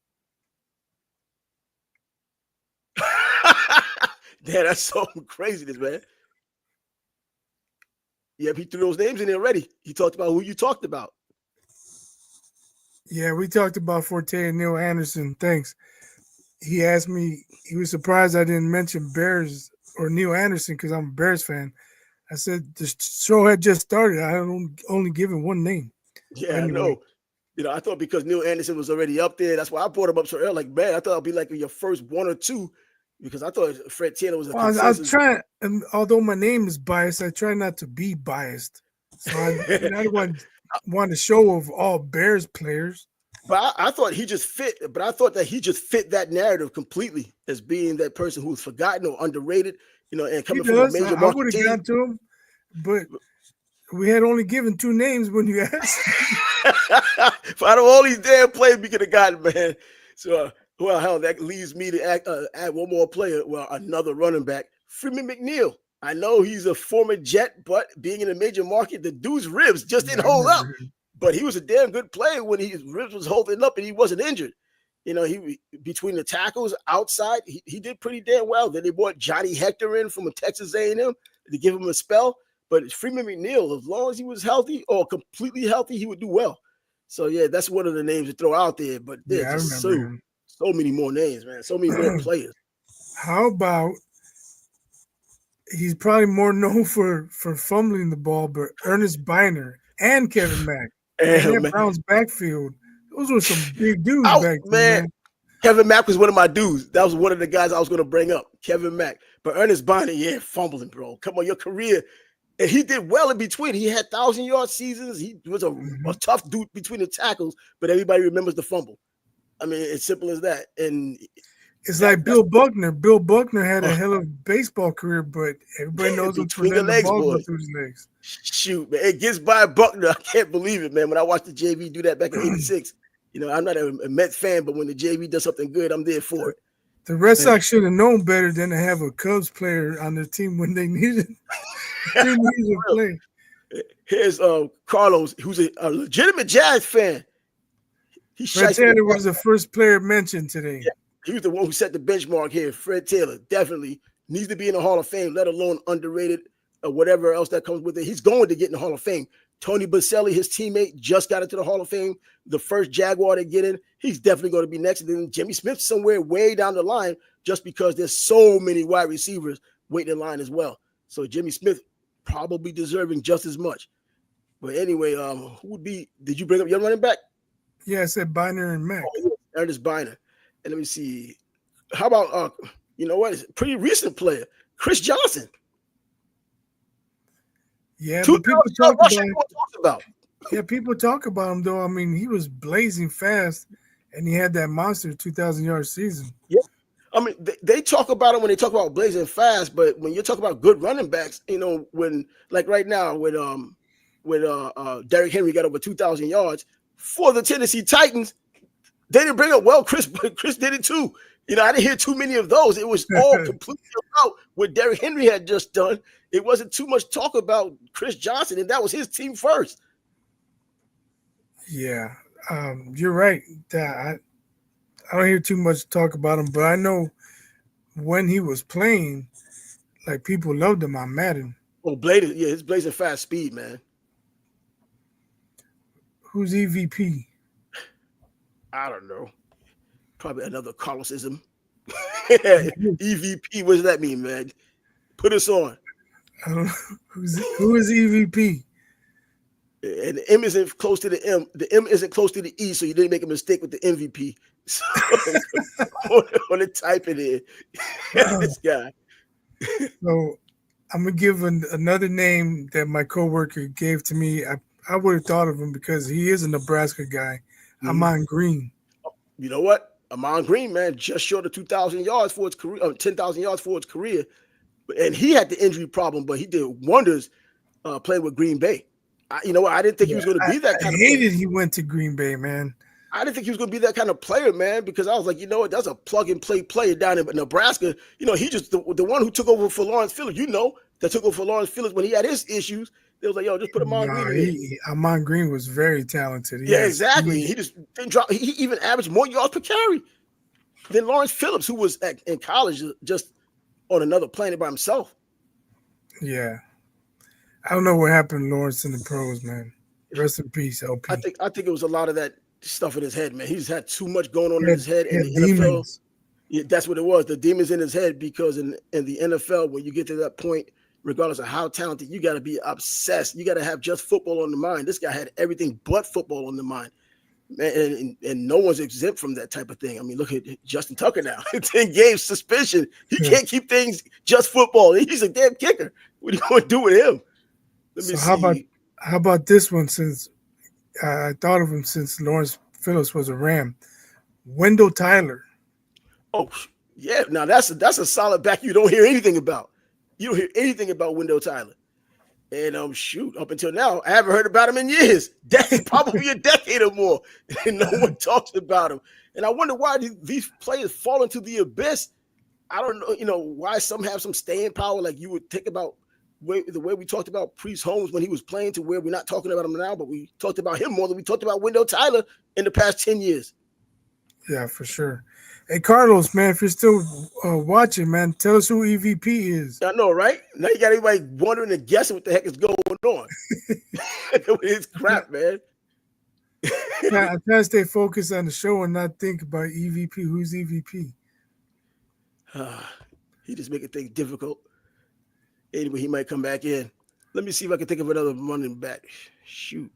[SPEAKER 1] Damn, that's so craziness, man. Yep, he threw those names in there already. He talked about who you talked about.
[SPEAKER 2] Yeah, we talked about Forte and Neil Anderson. Thanks. He asked me, he was surprised I didn't mention Bears or Neil Anderson because I'm a Bears fan. I said the show had just started. I only given one name.
[SPEAKER 1] Yeah, anyway. I know. I thought because Neil Anderson was already up there, that's why I brought him up so early. Like, man, I thought it'd be like your first one or two because I thought Fred Taylor was a consensus.
[SPEAKER 2] I was trying, and although my name is biased, I try not to be biased. So I want to show of all Bears players.
[SPEAKER 1] But I thought he just fit. But I thought that he just fit that narrative completely as being that person who's forgotten or underrated. And coming from a major market team.
[SPEAKER 2] I would have gone to him, but we had only given two names when you asked.
[SPEAKER 1] Out of all these damn players we could have gotten, man. So, well, hell, that leaves me to add one more player. Well, another running back, Freeman McNeil. I know he's a former Jet, but being in a major market, the dude's ribs just didn't hold up. But he was a damn good player when his ribs was holding up and he wasn't injured. He between the tackles outside, he did pretty damn well. Then they brought Johnny Hector in from Texas A&M to give him a spell. But Freeman McNeil, as long as he was healthy or completely healthy, he would do well. So, yeah, that's one of the names to throw out there. But there's just so many more names, man. So many more players.
[SPEAKER 2] How about he's probably more known for fumbling the ball, but Ernest Biner and Kevin Mack. And that Browns backfield. Those were some big dudes back then, man.
[SPEAKER 1] Kevin Mack was one of my dudes. That was one of the guys I was going to bring up, Kevin Mack. But Ernest Biner, fumbling, bro. Come on, your career. And he did well in between. He had 1,000-yard seasons. He was a tough dude between the tackles, but everybody remembers the fumble. I mean, it's simple as that. And
[SPEAKER 2] It's like
[SPEAKER 1] that's
[SPEAKER 2] Bill Buckner. Bill Buckner had a hell of a baseball career, but everybody knows him for
[SPEAKER 1] between the
[SPEAKER 2] letting the
[SPEAKER 1] legs,
[SPEAKER 2] ball go
[SPEAKER 1] boys.
[SPEAKER 2] through his legs.
[SPEAKER 1] Shoot, man, it gets by Buckner. I can't believe it, man. When I watched the JV do that back in '86, I'm not a Mets fan, but when the JV does something good, I'm there for it.
[SPEAKER 2] The Red
[SPEAKER 1] Man.
[SPEAKER 2] Sox should have known better than to have a Cubs player on their team when they needed a play.
[SPEAKER 1] Here's Carlos, who's a legitimate Jazz fan.
[SPEAKER 2] Fred Taylor was the first player mentioned today.
[SPEAKER 1] Yeah, he was the one who set the benchmark here. Fred Taylor definitely needs to be in the Hall of Fame, let alone underrated or whatever else that comes with it. He's going to get in the Hall of Fame. Tony Baselli, his teammate, just got into the Hall of Fame. The first Jaguar to get in. He's definitely going to be next. And then Jimmy Smith somewhere way down the line, just because there's so many wide receivers waiting in line as well. So Jimmy Smith probably deserving just as much. But anyway, who would be? Did you bring up your running back?
[SPEAKER 2] Yeah, I said Biner and Mack.
[SPEAKER 1] Oh, Ernest Biner. And let me see. How about you know what? It's a pretty recent player, Chris Johnson.
[SPEAKER 2] Yeah, but people talk
[SPEAKER 1] about.
[SPEAKER 2] Yeah, people talk about him though. I mean, he was blazing fast, and he had that monster 2,000-yard season.
[SPEAKER 1] Yeah, I mean, they talk about him when they talk about blazing fast, but when you talk about good running backs, when like right now when Derrick Henry got over 2,000 yards for the Tennessee Titans, they didn't bring up Chris did it too. I didn't hear too many of those. It was all completely about what Derrick Henry had just done. It wasn't too much talk about Chris Johnson, and that was his team first.
[SPEAKER 2] Yeah, you're right. I don't hear too much talk about him, but I know when he was playing, like people loved him on Madden.
[SPEAKER 1] Oh, his blazing fast speed, man.
[SPEAKER 2] Who's EVP?
[SPEAKER 1] I don't know. Probably another Carlosism. EVP, what does that mean, man? Put us on.
[SPEAKER 2] I don't know. Who is EVP?
[SPEAKER 1] And the M isn't close to the M. The M isn't close to the E, so you didn't make a mistake with the MVP. So on the type it in. This guy.
[SPEAKER 2] So I'm gonna give another name that my coworker gave to me. I would have thought of him because he is a Nebraska guy. Amon Green.
[SPEAKER 1] You know what? Amon Green, man, just short of 2,000 yards for his career, 10,000 yards for his career. And he had the injury problem, but he did wonders playing with Green Bay. I didn't think he was going to be that kind of player. I hated
[SPEAKER 2] he went to Green Bay, man.
[SPEAKER 1] I didn't think he was going to be that kind of player, man, because I was like, that's a plug-and-play player down in Nebraska. He just the one who took over for Lawrence Phillips, that took over for Lawrence Phillips when he had his issues. They was like, yo, just put Amon Green in.
[SPEAKER 2] Amon Green was very talented.
[SPEAKER 1] Yeah, exactly. He just didn't drop. He even averaged more yards per carry than Lawrence Phillips, who was in college just on another planet by himself.
[SPEAKER 2] Yeah. I don't know what happened to Lawrence in the pros, man. Rest in peace, LP.
[SPEAKER 1] I think it was a lot of that stuff in his head, man. He's had too much going on in his head in the
[SPEAKER 2] demons.
[SPEAKER 1] NFL. Yeah, that's what it was. The demons in his head, because in the NFL, when you get to that point, regardless of how talented, you got to be obsessed. You got to have just football on the mind. This guy had everything but football on the mind. Man, and no one's exempt from that type of thing. I mean, look at Justin Tucker now. 10 games suspension. He can't keep things just football. He's a damn kicker. What are you going to do with him? Let me see.
[SPEAKER 2] How about this one? Since I thought of him since Lawrence Phillips was a Ram, Wendell Tyler.
[SPEAKER 1] Oh yeah, now that's a solid back you don't hear anything about. You don't hear anything about Wendell Tyler. And up until now, I haven't heard about him in years. Probably a decade or more, and no one talks about him. And I wonder why these players fall into the abyss. I don't know, why some have some staying power, like you would think about the way we talked about Priest Holmes when he was playing, to where we're not talking about him now, but we talked about him more than we talked about Wendell Tyler in the past 10 years.
[SPEAKER 2] Yeah, for sure. Hey, Carlos, man, if you're still watching, man, tell us who EVP is.
[SPEAKER 1] I know, right? Now you got everybody wondering and guessing what the heck is going on. It's crap, man.
[SPEAKER 2] I try to stay focused on the show and not think about EVP. Who's EVP?
[SPEAKER 1] He just making things difficult. Anyway, he might come back in. Let me see if I can think of another running back. Shoot.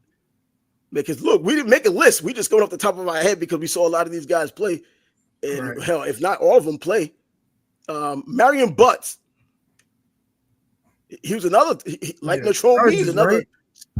[SPEAKER 1] Because, look, we didn't make a list. We just going off the top of our head because we saw a lot of these guys play. And hell, if not all of them play. Marion Butts. He was another, like Natrone Means, another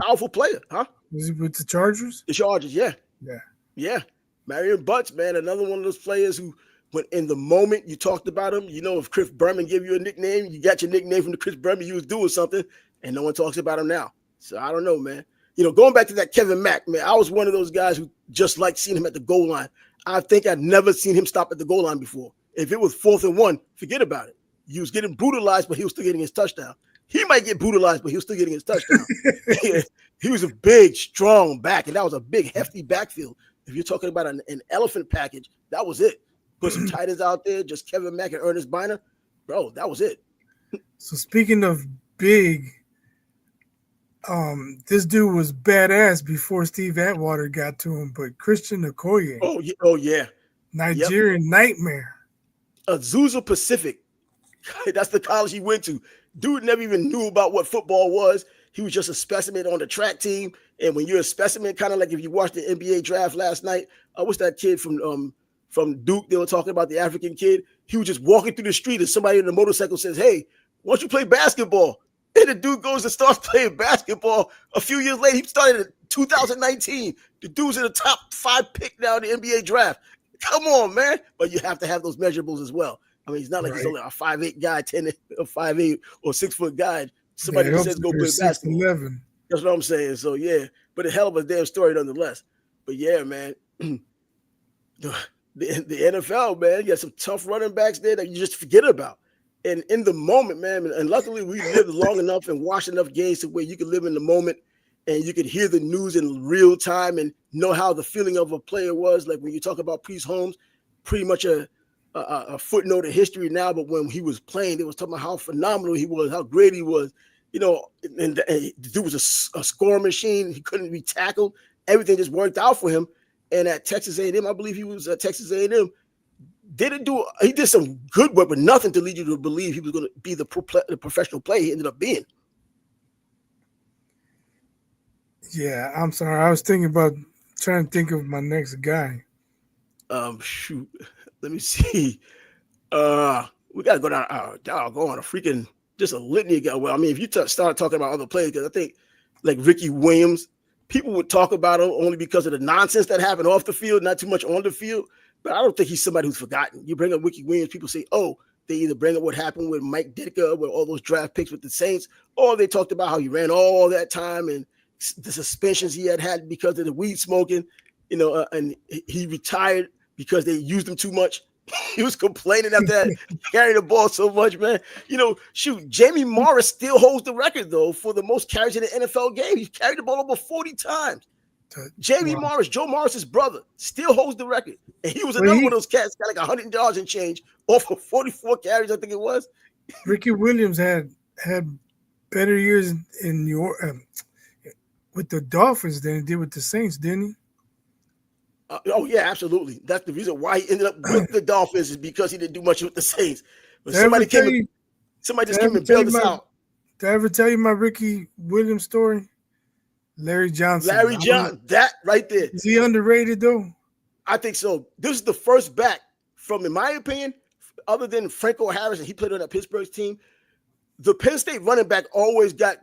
[SPEAKER 1] powerful player, huh?
[SPEAKER 2] Was he with the Chargers?
[SPEAKER 1] The Chargers, yeah.
[SPEAKER 2] Yeah.
[SPEAKER 1] Yeah. Marion Butts, man, another one of those players who, when in the moment you talked about him, if Chris Berman gave you a nickname, you got your nickname from the Chris Berman, you was doing something, and no one talks about him now. So I don't know, man. Going back to that Kevin Mack, man, I was one of those guys who just liked seeing him at the goal line. I think I'd never seen him stop at the goal line before. If it was 4th and 1, forget about it. He was getting brutalized, but he was still getting his touchdown. He might get brutalized, but he was still getting his touchdown. He was a big, strong back, and that was a big, hefty backfield. If you're talking about an elephant package, that was it. Put some tight ends out there, just Kevin Mack and Ernest Biner. Bro, that was it.
[SPEAKER 2] So speaking of big, this dude was badass before Steve Atwater got to him, but Christian Okoye.
[SPEAKER 1] Oh yeah.
[SPEAKER 2] Nigerian nightmare.
[SPEAKER 1] Azusa Pacific. That's the college he went to. Dude never even knew about what football was. He was just a specimen on the track team. And when you're a specimen, kind of like if you watched the NBA draft last night, what's that kid from Duke? They were talking about the African kid. He was just walking through the street and somebody in the motorcycle says, "Hey, why don't you play basketball?" And the dude goes and starts playing basketball. A few years later, he started in 2019. The dude's in the top 5 pick now in the NBA draft. Come on, man. But you have to have those measurables as well. I mean, he's not like he's only a 5'8" guy, 5'8" or 6 foot guy. Somebody that says go play basketball.
[SPEAKER 2] 6'11".
[SPEAKER 1] That's what I'm saying. So yeah, but a hell of a damn story nonetheless. But yeah, man, the NFL, man, you got some tough running backs there that you just forget about. And in the moment, man, and luckily we lived long enough and watched enough games to where you could live in the moment and you could hear the news in real time and know how the feeling of a player was. Like when you talk about Priest Holmes, pretty much a footnote of history now, but when he was playing, they was talking about how phenomenal he was, how great he was, and the dude was a scoring machine. He couldn't be tackled. Everything just worked out for him. And at Texas A&M, I believe he was at Texas A&M, he did some good work, but nothing to lead you to believe he was going to be the professional player he ended up being.
[SPEAKER 2] Yeah, I'm sorry. I was thinking about trying to think of my next guy.
[SPEAKER 1] Shoot. Let me see. We gotta go down. Go on a freaking just a litany again. Well, I mean, if you start talking about other players, because I think like Ricky Williams, people would talk about him only because of the nonsense that happened off the field, not too much on the field. But I don't think he's somebody who's forgotten. You bring up Ricky Williams, people say, "Oh, they either bring up what happened with Mike Ditka, with all those draft picks with the Saints, or they talked about how he ran all that time and the suspensions he had because of the weed smoking, and he retired because they used him too much." He was complaining after that, carrying the ball so much, man. Shoot, Jamie Morris still holds the record, though, for the most carries in the NFL game. He carried the ball over 40 times. Jamie Morris, Joe Morris's brother, still holds the record. And he was another one of those cats, got like 100 yards and change off of 44 carries, I think it was.
[SPEAKER 2] Ricky Williams had better years in New York with the Dolphins than he did with the Saints, didn't he?
[SPEAKER 1] Oh, yeah, absolutely. That's the reason why he ended up with the Dolphins, is because he didn't do much with the Saints. But somebody just came and bailed us out.
[SPEAKER 2] Did I ever tell you my Ricky Williams story? Larry Johnson.
[SPEAKER 1] That right there.
[SPEAKER 2] Is he underrated, though?
[SPEAKER 1] I think so. This is the first back from, in my opinion, other than Franco Harris, and he played on that Pittsburgh team, the Penn State running back always got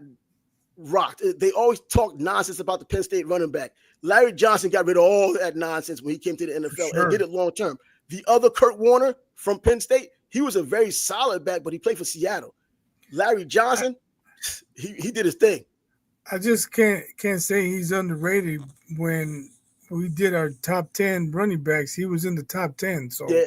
[SPEAKER 1] rocked. They always talked nonsense about the Penn State running back. Larry Johnson got rid of all that nonsense when he came to the NFL and did it long term. The other Kurt Warner from Penn State, he was a very solid back, but he played for Seattle. Larry Johnson, he did his thing.
[SPEAKER 2] I just can't say he's underrated. When we did our top 10 running backs, he was in the top 10. So
[SPEAKER 1] yeah,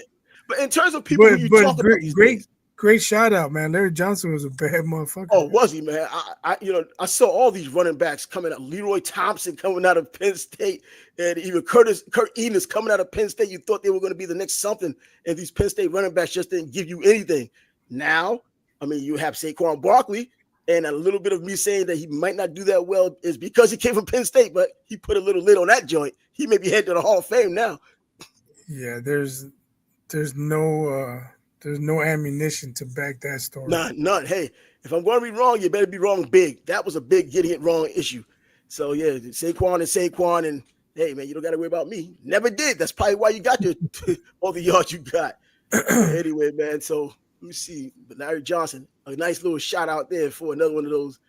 [SPEAKER 1] but in terms of people who you talk about these days,
[SPEAKER 2] great shout out, man. Larry Johnson was a bad motherfucker.
[SPEAKER 1] Oh, was he, man? I saw all these running backs coming out. Leroy Thompson coming out of Penn State, and even Kurt Enos coming out of Penn State. You thought they were going to be the next something, and these Penn State running backs just didn't give you anything. Now, I mean, you have Saquon Barkley, and a little bit of me saying that he might not do that well is because he came from Penn State, but he put a little lid on that joint. He may be headed to the Hall of Fame now.
[SPEAKER 2] Yeah, there's no ammunition to back that story.
[SPEAKER 1] None. Hey, if I'm going to be wrong, you better be wrong big. That was a big getting it wrong issue. So, yeah, Saquon, and hey, man, you don't got to worry about me. Never did. That's probably why you got all the yards you got. Anyway, man, so let me see. Larry Johnson, a nice little shout out there for another one of those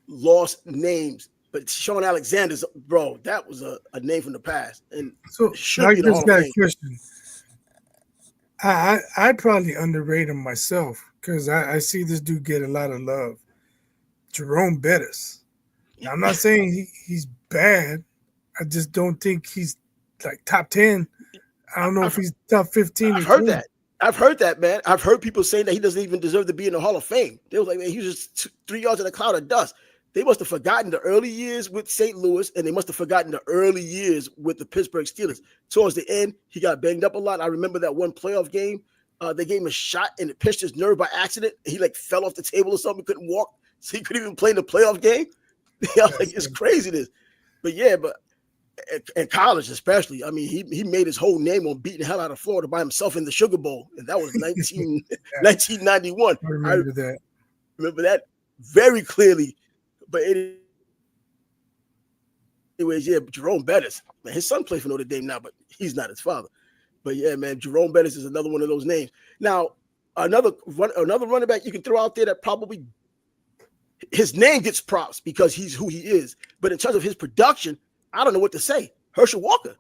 [SPEAKER 1] lost names But Sean Alexander's, bro, that was a name from the past and
[SPEAKER 2] So
[SPEAKER 1] should
[SPEAKER 2] I
[SPEAKER 1] be in the
[SPEAKER 2] just
[SPEAKER 1] Hall of
[SPEAKER 2] got a
[SPEAKER 1] Fame.
[SPEAKER 2] question. I probably underrate him myself because I see this dude get a lot of love. Jerome Bettis. Now I'm not saying he's bad. I just don't think he's like top 10. I don't know if
[SPEAKER 1] I've,
[SPEAKER 2] he's top 15
[SPEAKER 1] I've
[SPEAKER 2] or
[SPEAKER 1] heard
[SPEAKER 2] 20.
[SPEAKER 1] that. I've heard that, man. I've heard people saying that he doesn't even deserve to be in the Hall of Fame. They was like, man, he was just 3 yards in a cloud of dust. They must have forgotten the early years with St. Louis, and they must have forgotten the early years with the Pittsburgh Steelers. Towards the end, he got banged up a lot. I remember that one playoff game. They gave him a shot, and it pinched his nerve by accident. He like fell off the table or something, couldn't walk, so he couldn't even play in the playoff game. I was like, it's craziness. But yeah, but at college especially, I mean, he made his whole name on beating the hell out of Florida by himself in the Sugar Bowl, and that was 1991.
[SPEAKER 2] I remember that.
[SPEAKER 1] Remember that very clearly. But anyways, yeah, Jerome Bettis, man, his son plays for Notre Dame now, but he's not his father. But yeah, man, Jerome Bettis is another one of those names. Now, another running back you can throw out there that probably his name gets props because he's who he is. But in terms of his production, I don't know what to say. Herschel Walker.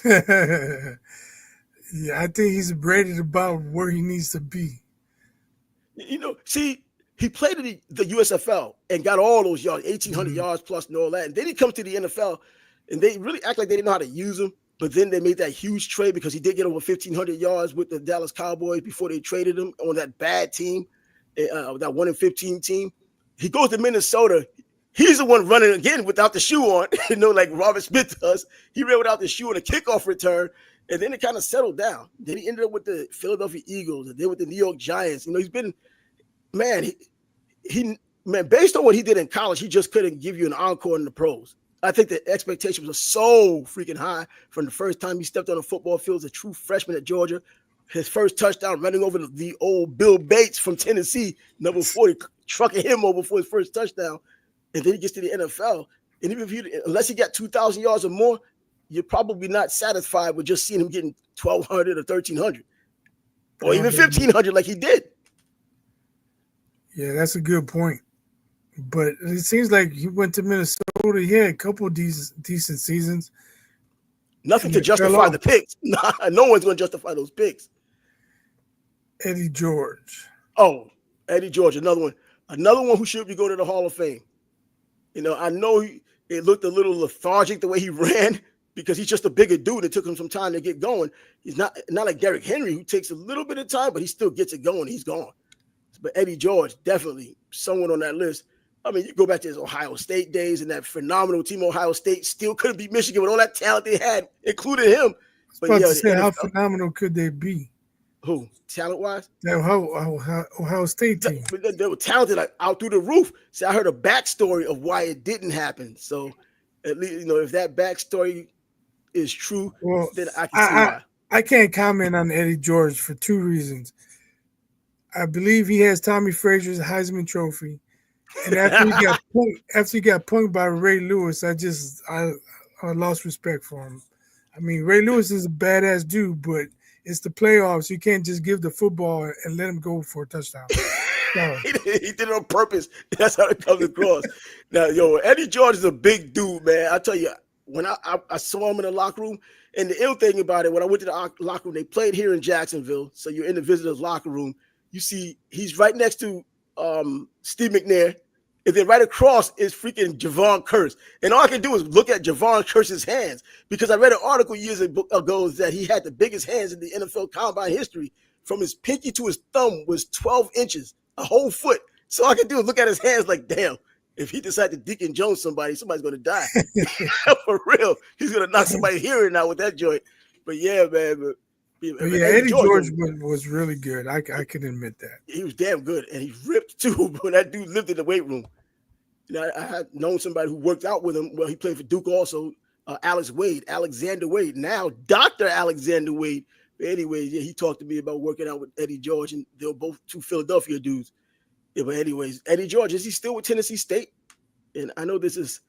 [SPEAKER 2] Yeah, I think he's rated about where he needs to be.
[SPEAKER 1] You know, see, he played in the USFL and got all those yards, 1,800 yards plus and all that. And then he comes to the NFL, and they really act like they didn't know how to use him. But then they made that huge trade because he did get over 1,500 yards with the Dallas Cowboys before they traded him on that bad team, that 1-15 team. He goes to Minnesota. He's the one running again without the shoe on, like Robert Smith does. He ran without the shoe on a kickoff return, and then it kind of settled down. Then he ended up with the Philadelphia Eagles, and then with the New York Giants. He's been, man, based on what he did in college, he just couldn't give you an encore in the pros. I think the expectations were so freaking high from the first time he stepped on the football field as a true freshman at Georgia. His first touchdown running over the old Bill Bates from Tennessee, number 40, trucking him over for his first touchdown. And then he gets to the NFL. And even if unless he got 2,000 yards or more, you're probably not satisfied with just seeing him getting 1,200 or 1,300 or even 1,500 like he did.
[SPEAKER 2] Yeah, that's a good point. But it seems like he went to Minnesota. He had a couple of decent seasons.
[SPEAKER 1] Nothing to justify the picks. No one's going to justify those picks.
[SPEAKER 2] Eddie George.
[SPEAKER 1] Oh, Eddie George, another one. Another one who should be going to the Hall of Fame. I know it looked a little lethargic the way he ran because he's just a bigger dude. It took him some time to get going. He's not like Derrick Henry, who takes a little bit of time, but he still gets it going. He's gone. But Eddie George, definitely someone on that list. I mean, you go back to his Ohio State days and that phenomenal team. Ohio State still couldn't beat Michigan with all that talent they had, including him.
[SPEAKER 2] But yeah, to say, how phenomenal could they be?
[SPEAKER 1] Who, talent-wise?
[SPEAKER 2] That Ohio State team.
[SPEAKER 1] They were talented, like out through the roof. See, I heard a backstory of why it didn't happen. So, at least if that backstory is true, then I can see why.
[SPEAKER 2] I can't comment on Eddie George for two reasons. I believe he has Tommy Frazier's Heisman Trophy, and after he got punked by Ray Lewis, I lost respect for him. I mean, Ray Lewis is a badass dude, but it's the playoffs. You can't just give the football and let him go for a touchdown. No.
[SPEAKER 1] He did it on purpose. That's how it comes across. Now, Eddie George is a big dude, man. I tell you, when I saw him in the locker room, and the ill thing about it, when I went to the locker room, they played here in Jacksonville, so you're in the visitors' locker room. You see he's right next to Steve McNair, and then right across is freaking Javon Curse. And all I can do is look at Javon Curse's hands because I read an article years ago that he had the biggest hands in the NFL combine history. From his pinky to his thumb was 12 inches, a whole foot. So all I can do is look at his hands like, damn, if he decides to Deacon Jones somebody's going to die. For real. He's going to knock somebody's hearing out with that joint. But yeah, man.
[SPEAKER 2] But Eddie George was really good. I can admit that.
[SPEAKER 1] He was damn good. And he ripped too when that dude lived in the weight room. I had known somebody who worked out with him. Well, he played for Duke also, Alexander Wade. Now, Dr. Alexander Wade. But anyways, yeah, he talked to me about working out with Eddie George, and they were both two Philadelphia dudes. Yeah, but anyways, Eddie George, is he still with Tennessee State? And I know this is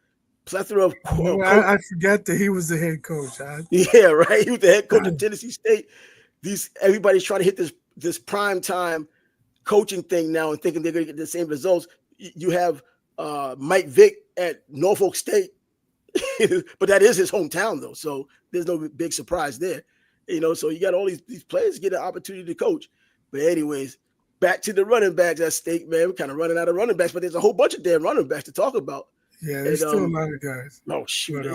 [SPEAKER 1] plethora of
[SPEAKER 2] I forgot that he was the head coach.
[SPEAKER 1] Yeah, right. He was the head coach of Tennessee State. Everybody's trying to hit this prime time coaching thing now and thinking they're going to get the same results. You have Mike Vick at Norfolk State, but that is his hometown though, so there's no big surprise there. So you got all these players get an opportunity to coach. But anyways, back to the running backs at stake, man. We're kind of running out of running backs, but there's a whole bunch of damn running backs to talk about.
[SPEAKER 2] Yeah, there's still a lot of guys.
[SPEAKER 1] No, shoot,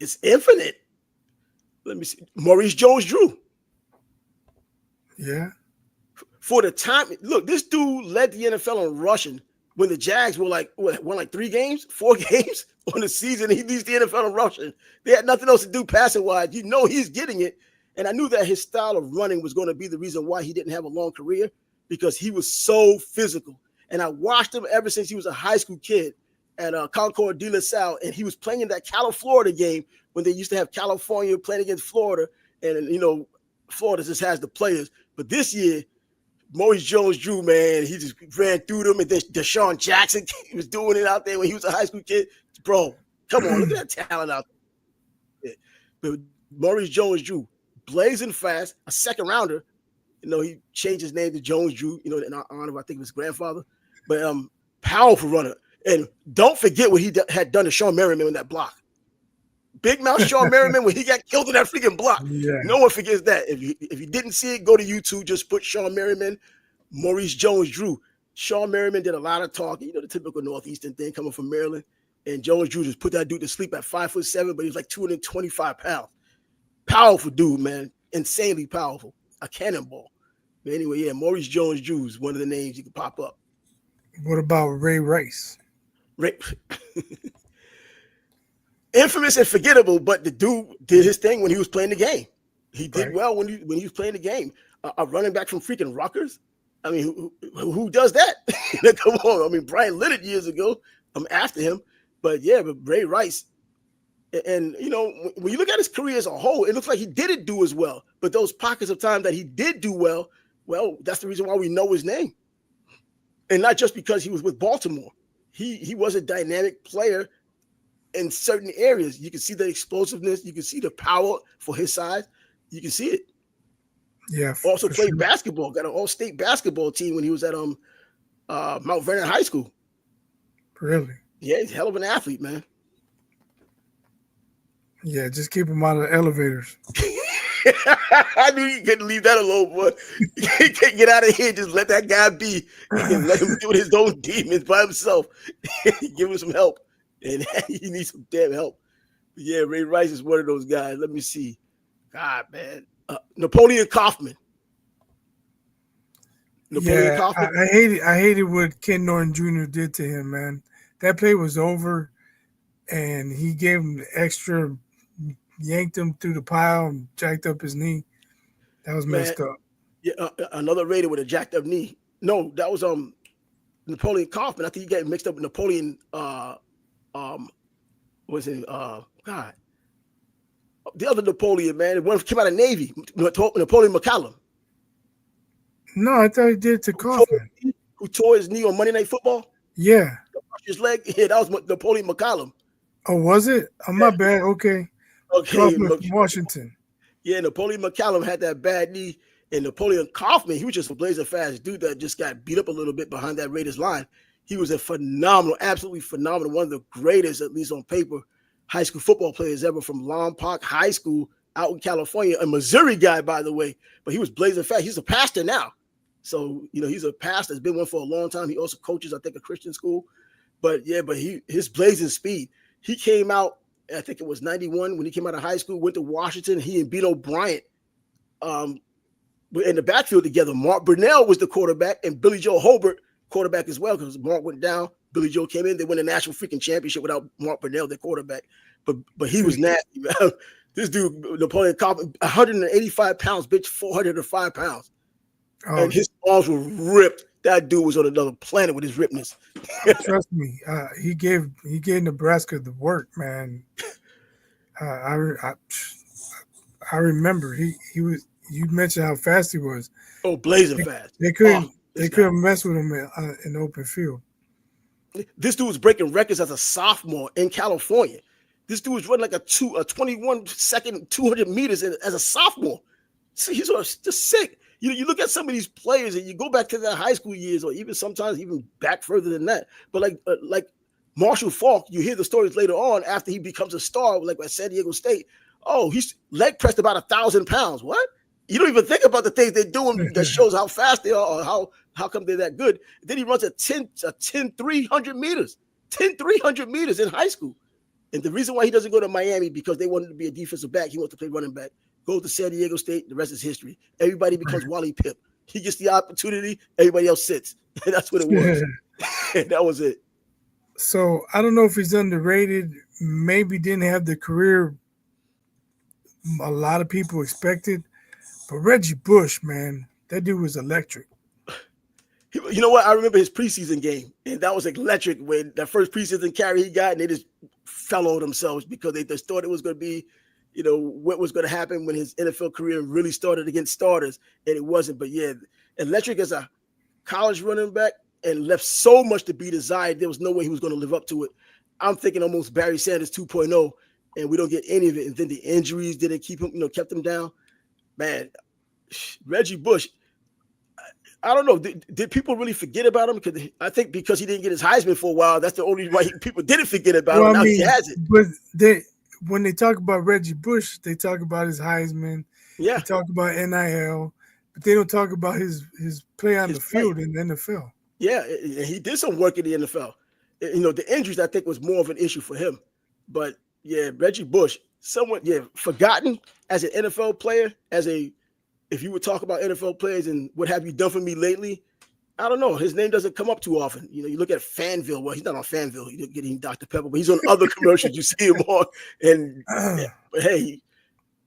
[SPEAKER 1] it's infinite. Let me see. Maurice Jones-Drew.
[SPEAKER 2] Yeah.
[SPEAKER 1] For the time, look, this dude led the NFL in rushing when the Jags were won like 4 games on the season. He leads the NFL in rushing. They had nothing else to do passing wise. He's getting it. And I knew that his style of running was going to be the reason why he didn't have a long career, because he was so physical. And I watched him ever since he was a high school kid at Concord de La Salle. And he was playing in that Cal-Florida game when they used to have California playing against Florida. And, Florida just has the players. But this year, Maurice Jones-Drew, man, he just ran through them. And then Deshaun Jackson, he was doing it out there when he was a high school kid. Bro, come on, look at that talent out there. But Maurice Jones-Drew, blazing fast, a second rounder. He changed his name to Jones-Drew, in honor of, I think, his grandfather. But powerful runner. And don't forget what he had done to Sean Merriman in that block. Big mouth Sean Merriman when he got killed in that freaking block. Yeah. No one forgets that. If you didn't see it, go to YouTube. Just put Sean Merriman, Maurice Jones-Drew. Sean Merriman did a lot of talking. The typical Northeastern thing coming from Maryland. And Jones-Drew just put that dude to sleep at 5'7", but he was like 225 pounds. Powerful dude, man. Insanely powerful. A cannonball. But anyway, yeah, Maurice Jones-Drew is one of the names you can pop up.
[SPEAKER 2] What about Ray Rice?
[SPEAKER 1] Infamous and forgettable, but the dude did his thing when he was playing the game. He did well when he was playing the game. A running back from freaking Rutgers. I mean, who does that? Come on. I mean, Brian Leonard years ago. I'm after him. But Ray Rice. And, when you look at his career as a whole, it looks like he didn't do as well. But those pockets of time that he did do well, that's the reason why we know his name. And not just because he was with Baltimore. He was a dynamic player in certain areas. You can see the explosiveness. You can see the power for his size. You can see it.
[SPEAKER 2] Yeah.
[SPEAKER 1] Also played basketball. Got an all-state basketball team when he was at Mount Vernon High School.
[SPEAKER 2] Really?
[SPEAKER 1] Yeah, he's a hell of an athlete, man.
[SPEAKER 2] Yeah, just keep him out of the elevators.
[SPEAKER 1] I knew you couldn't leave that alone, boy. You can't get out of here. Just let that guy be. And let him deal with his own demons by himself. Give him some help. And he needs some damn help. But yeah, Ray Rice is one of those guys. Let me see. God, man. Napoleon Kaufman.
[SPEAKER 2] Kaufman. I hated what Ken Norton Jr. did to him, man. That play was over, and he gave him the extra, yanked him through the pile and jacked up his knee. That was messed up.
[SPEAKER 1] Yeah, another Raider with a jacked up knee. No, that was Napoleon Kaufman. I think he got mixed up with Napoleon. Was it God? The other Napoleon, man. The one who came out of Navy, Napoleon McCallum.
[SPEAKER 2] No, I thought he did it to Kaufman.
[SPEAKER 1] Who tore his knee on Monday Night Football?
[SPEAKER 2] Yeah.
[SPEAKER 1] His leg. Yeah, that was Napoleon McCallum.
[SPEAKER 2] Oh, was it? Oh, my bad. Okay. Kaufman from Washington.
[SPEAKER 1] Yeah, Napoleon McCallum had that bad knee, and Napoleon Kaufman, he was just a blazing fast dude that just got beat up a little bit behind that Raiders line. He was a phenomenal, absolutely phenomenal, one of the greatest, at least on paper, high school football players ever from Lompoc High School out in California. A Missouri guy, by the way, but he was blazing fast. He's a pastor now. So, he's a pastor. Has been one for a long time. He also coaches, I think, a Christian school. But his blazing speed. He came out, I think it was 91 when he came out of high school, went to Washington. He and Beto Bryant were in the backfield together. Mark Brunell was the quarterback, and Billy Joe Hobart quarterback as well, because Mark went down. Billy Joe came in. They won a national freaking championship without Mark Brunell, their quarterback. But he was nasty, man. This dude, Napoleon Kaufman, 185 pounds, bitch, 405 pounds. Oh. And his arms were ripped. That dude was on another planet with his ripness.
[SPEAKER 2] Trust me, he gave Nebraska the work, man. I remember he was. You mentioned how fast he was.
[SPEAKER 1] Oh, blazing fast.
[SPEAKER 2] They couldn't mess with him in the open field.
[SPEAKER 1] This dude was breaking records as a sophomore in California. This dude was running like a 21-second 200 meters as a sophomore. See, he's just sick. You look at some of these players and you go back to their high school years, or even sometimes even back further than that. But like Marshall Faulk, you hear the stories later on after he becomes a star, like at San Diego State. Oh, he's leg pressed about 1,000 pounds. What? You don't even think about the things they're doing that shows how fast they are or how come they're that good. Then he runs a 10 300 meters, 10 300 meters in high school. And the reason why he doesn't go to Miami because they wanted to be a defensive back. He wants to play running back. Goes to San Diego State. The rest is history. Everybody becomes Wally Pip. He gets the opportunity. Everybody else sits. And that's what it was. That was it.
[SPEAKER 2] So I don't know if he's underrated. Maybe didn't have the career a lot of people expected. But Reggie Bush, man, that dude was electric.
[SPEAKER 1] You know what? I remember his preseason game, and that was electric when that first preseason carry he got, and they just fell on themselves because they just thought it was going to be, what was going to happen when his NFL career really started against starters, and it wasn't. But yeah, electric as a college running back and left so much to be desired. There was no way he was going to live up to it. I'm thinking almost Barry Sanders 2.0, and we don't get any of it. And then the injuries didn't keep him, kept him down. Man, Reggie Bush. I don't know. Did people really forget about him? Because I think because he didn't get his Heisman for a while, that's the only why people didn't forget about him. Now he has it.
[SPEAKER 2] But when they talk about Reggie Bush, they talk about his Heisman.
[SPEAKER 1] Yeah.
[SPEAKER 2] They talk about NIL, but they don't talk about his play on the field in the NFL.
[SPEAKER 1] Yeah, he did some work in the NFL. The injuries I think was more of an issue for him. But yeah, Reggie Bush, forgotten as an NFL player, if you would talk about NFL players and what have you done for me lately, I don't know. His name doesn't come up too often. You look at Fanville. Well, he's not on Fanville. He's getting Dr. Pepper, but he's on other commercials. You see him on. But hey,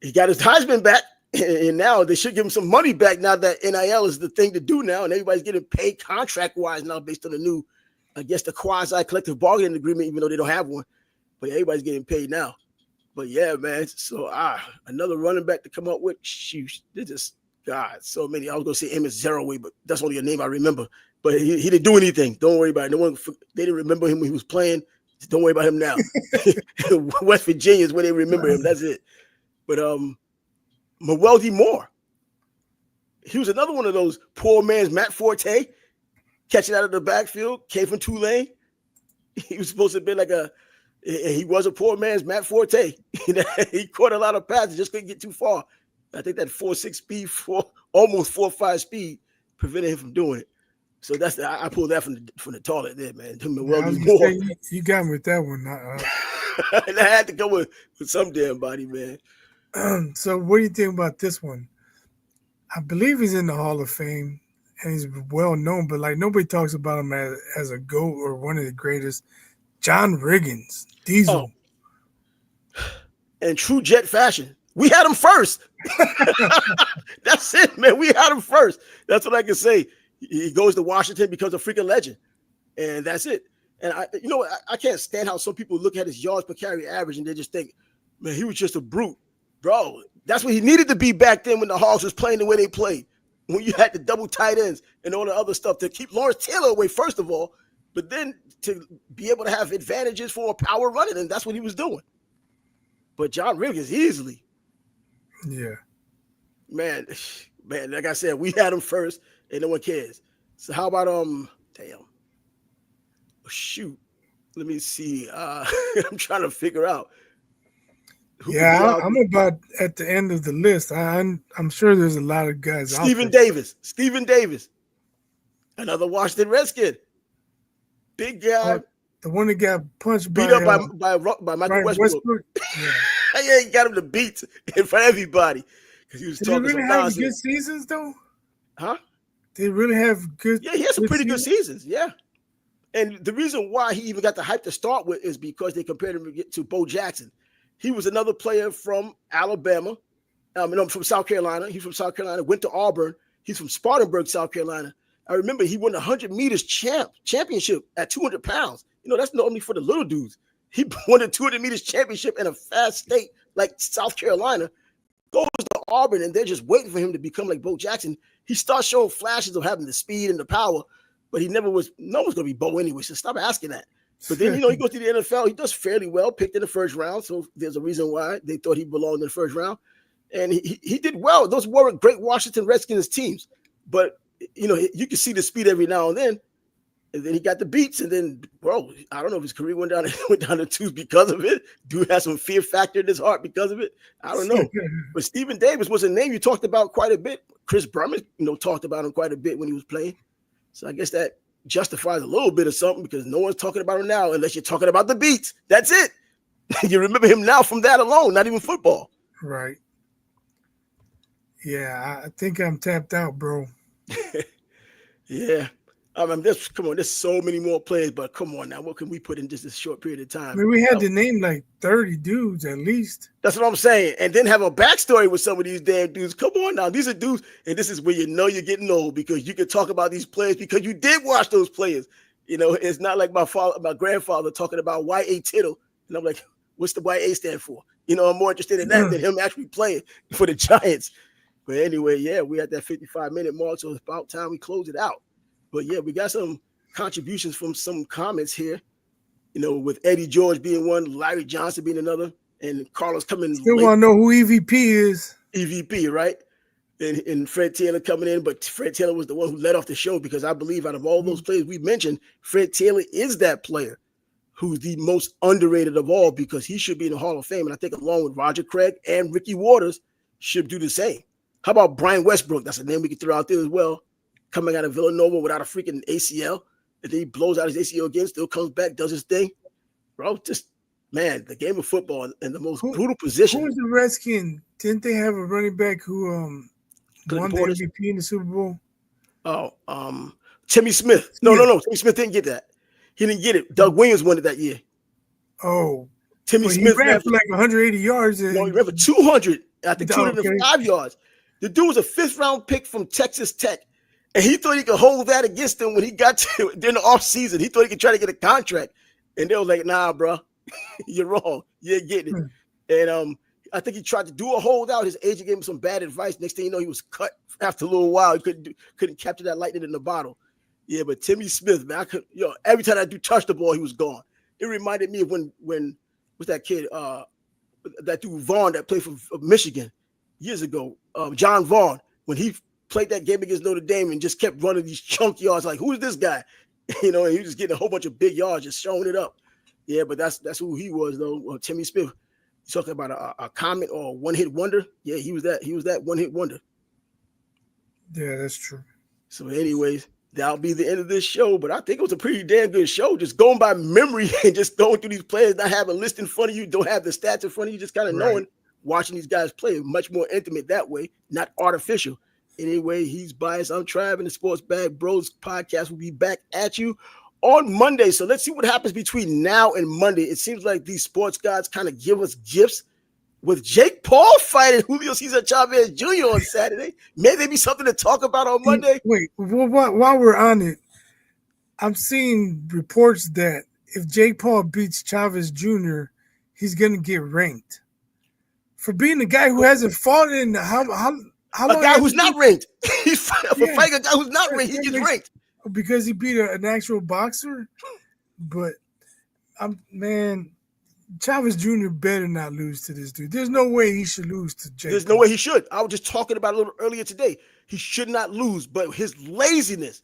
[SPEAKER 1] he got his Heisman back, and now they should give him some money back now that NIL is the thing to do now, and everybody's getting paid contract-wise now based on the new, I guess, the quasi-collective bargaining agreement, even though they don't have one. But everybody's getting paid now. But yeah, man. So another running back to come up with. Shoot, they just so many. I was gonna say Emmett Zeroway, but that's only a name I remember. But he didn't do anything. Don't worry about it. They didn't remember him when he was playing. Don't worry about him now. West Virginia is where they remember him. That's it. But Mewelde Moore. He was another one of those poor man's Matt Forte, catching out of the backfield, came from Tulane. He was supposed to be he was a poor man's Matt Forte. He caught a lot of passes, just couldn't get too far. I think that 4.6 speed, almost 4.5 speed, prevented him from doing it. So I pulled that from the toilet there, man.
[SPEAKER 2] You got me with that one.
[SPEAKER 1] And I had to go with some damn body, man.
[SPEAKER 2] So what do you think about this one? I believe he's in the Hall of Fame, and he's well known, but nobody talks about him as a GOAT or one of the greatest. John Riggins, Diesel.
[SPEAKER 1] Oh. In true Jet fashion. We had him first. That's it, man. We had him first. That's what I can say. He goes to Washington, becomes a freaking legend. And that's it. And I can't stand how some people look at his yards per carry average and they just think, man, he was just a brute. Bro, that's what he needed to be back then when the Hawks was playing the way they played. When you had the double tight ends and all the other stuff to keep Lawrence Taylor away, first of all, but then to be able to have advantages for a power running, and that's what he was doing. But John Riggins easily.
[SPEAKER 2] Yeah.
[SPEAKER 1] Man, like I said, we had him first, and no one cares. So how about shoot. Let me see. I'm trying to figure out.
[SPEAKER 2] I'm about at the end of the list. I'm sure there's a lot of guys out there.
[SPEAKER 1] Stephen Davis. Another Washington Redskin. Big guy.
[SPEAKER 2] The one that got punched
[SPEAKER 1] beat up by Michael Westbrook. Yeah, he got him to beat in front of everybody because he was talking
[SPEAKER 2] some nonsense. Did he really have good seasons though?
[SPEAKER 1] Huh?
[SPEAKER 2] Did he really have good?
[SPEAKER 1] Yeah, he had some pretty good seasons. Yeah, and the reason why he even got the hype to start with is because they compared him to Bo Jackson. He was another player from Alabama. From South Carolina. He's from South Carolina. Went to Auburn. He's from Spartanburg, South Carolina. I remember he won the 100 meters championship at 200 pounds. That's not only for the little dudes. He won the 200 meters championship in a fast state like South Carolina. Goes to Auburn, and they're just waiting for him to become like Bo Jackson. He starts showing flashes of having the speed and the power, but he never was. No one's going to be Bo anyway, so stop asking that. But then, he goes to the NFL. He does fairly well, picked in the first round, so there's a reason why they thought he belonged in the first round. And he did well. Those were great Washington Redskins teams. But, you can see the speed every now and then. And then he got the beats, and then, bro, I don't know if his career went down the tubes because of it. Dude has some fear factor in his heart because of it. I don't know. But Stephen Davis was a name you talked about quite a bit. Chris Berman, talked about him quite a bit when he was playing. So I guess that justifies a little bit of something because no one's talking about him now unless you're talking about the beats. That's it. You remember him now from that alone, not even football.
[SPEAKER 2] Right. Yeah, I think I'm tapped out, bro.
[SPEAKER 1] Yeah. There's so many more players, but come on now. What can we put in just this short period of time?
[SPEAKER 2] I mean, we had to name like 30 dudes at least.
[SPEAKER 1] That's what I'm saying. And then have a backstory with some of these damn dudes. Come on now. These are dudes, and this is where you're getting old because you can talk about these players because you did watch those players. It's not like my grandfather talking about YA Tittle. And I'm like, what's the YA stand for? I'm more interested in that than him actually playing for the Giants. But anyway, yeah, we at that 55-minute mark, so it's about time we close it out. But yeah, we got some contributions from some comments here, with Eddie George being one, Larry Johnson being another, and Carlos coming.
[SPEAKER 2] Still want to know who EVP is.
[SPEAKER 1] EVP, right? And Fred Taylor coming in, but Fred Taylor was the one who led off the show because I believe out of all those players we mentioned, Fred Taylor is that player who's the most underrated of all because he should be in the Hall of Fame. And I think along with Roger Craig and Ricky Waters should do the same. How about Brian Westbrook? That's a name we can throw out there as well. Coming out of Villanova without a freaking ACL. And then he blows out his ACL again, still comes back, does his thing. Bro, man, the game of football in the most brutal position.
[SPEAKER 2] Who was the Redskins? Didn't they have a running back who won the MVP in the Super Bowl?
[SPEAKER 1] Oh, Timmy Smith. No. Timmy Smith didn't get that. He didn't get it. Doug Williams won it that year.
[SPEAKER 2] Oh.
[SPEAKER 1] Timmy Smith
[SPEAKER 2] ran for like 180 yards.
[SPEAKER 1] No, he ran for 200. I think 205 yards. The dude was a 5th-round pick from Texas Tech. And he thought he could hold that against him when he got to during the offseason. He thought he could try to get a contract. And they were like, nah, bro, you're wrong. You ain't getting it. And I think he tried to do a holdout. His agent gave him some bad advice. Next thing you know, he was cut after a little while. He couldn't capture that lightning in the bottle. Yeah, but Timmy Smith, man, every time I touch the ball, he was gone. It reminded me of when what's that kid, that dude Vaughn that played for Michigan years ago, John Vaughn, when he played that game against Notre Dame and just kept running these chunk yards. Like, who's this guy? And he was just getting a whole bunch of big yards, just showing it up. Yeah, but that's who he was, though. Timmy Smith. You talking about a comment or a one-hit wonder? Yeah, he was that one-hit wonder.
[SPEAKER 2] Yeah, that's true.
[SPEAKER 1] So, anyways, that'll be the end of this show. But I think it was a pretty damn good show. Just going by memory and just going through these players, not having a list in front of you, don't have the stats in front of you, just kind of knowing, watching these guys play. Much more intimate that way, not artificial. Anyway, he's biased. I'm Trav, and the Sports Bag Bros podcast will be back at you on Monday. So let's see what happens between now and Monday. It seems like these sports gods kind of give us gifts. With Jake Paul fighting Julio Cesar Chavez Jr. on Saturday, may there be something to talk about on Monday?
[SPEAKER 2] Wait, while we're on it, I'm seeing reports that if Jake Paul beats Chavez Jr., he's going to get ranked. For being the guy who hasn't fought in how long?
[SPEAKER 1] A guy who's not ranked. He's fighting a guy who's not ranked. He gets ranked.
[SPEAKER 2] Because he beat an actual boxer? But, Chavez Jr. better not lose to this dude. There's no way he should lose to Jake
[SPEAKER 1] There's
[SPEAKER 2] Paul.
[SPEAKER 1] No way he should. I was just talking about it a little earlier today. He should not lose, but his laziness.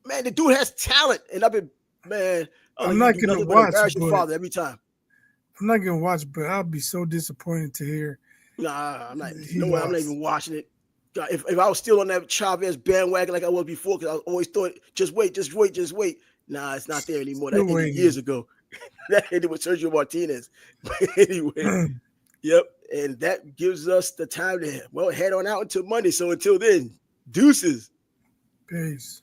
[SPEAKER 1] Man, the dude has talent. And I'm
[SPEAKER 2] not going to watch.
[SPEAKER 1] Your father every time.
[SPEAKER 2] I'm not going to watch, but I'll be so disappointed to hear.
[SPEAKER 1] Nah, I'm not. No way. I'm not even watching it. If I was still on that Chavez bandwagon like I was before, because I always thought, just wait. Nah, it's not there anymore. That ended years ago. That ended with Sergio Martinez. But anyway, yep. And that gives us the time to, head on out until Monday. So until then, deuces.
[SPEAKER 2] Peace.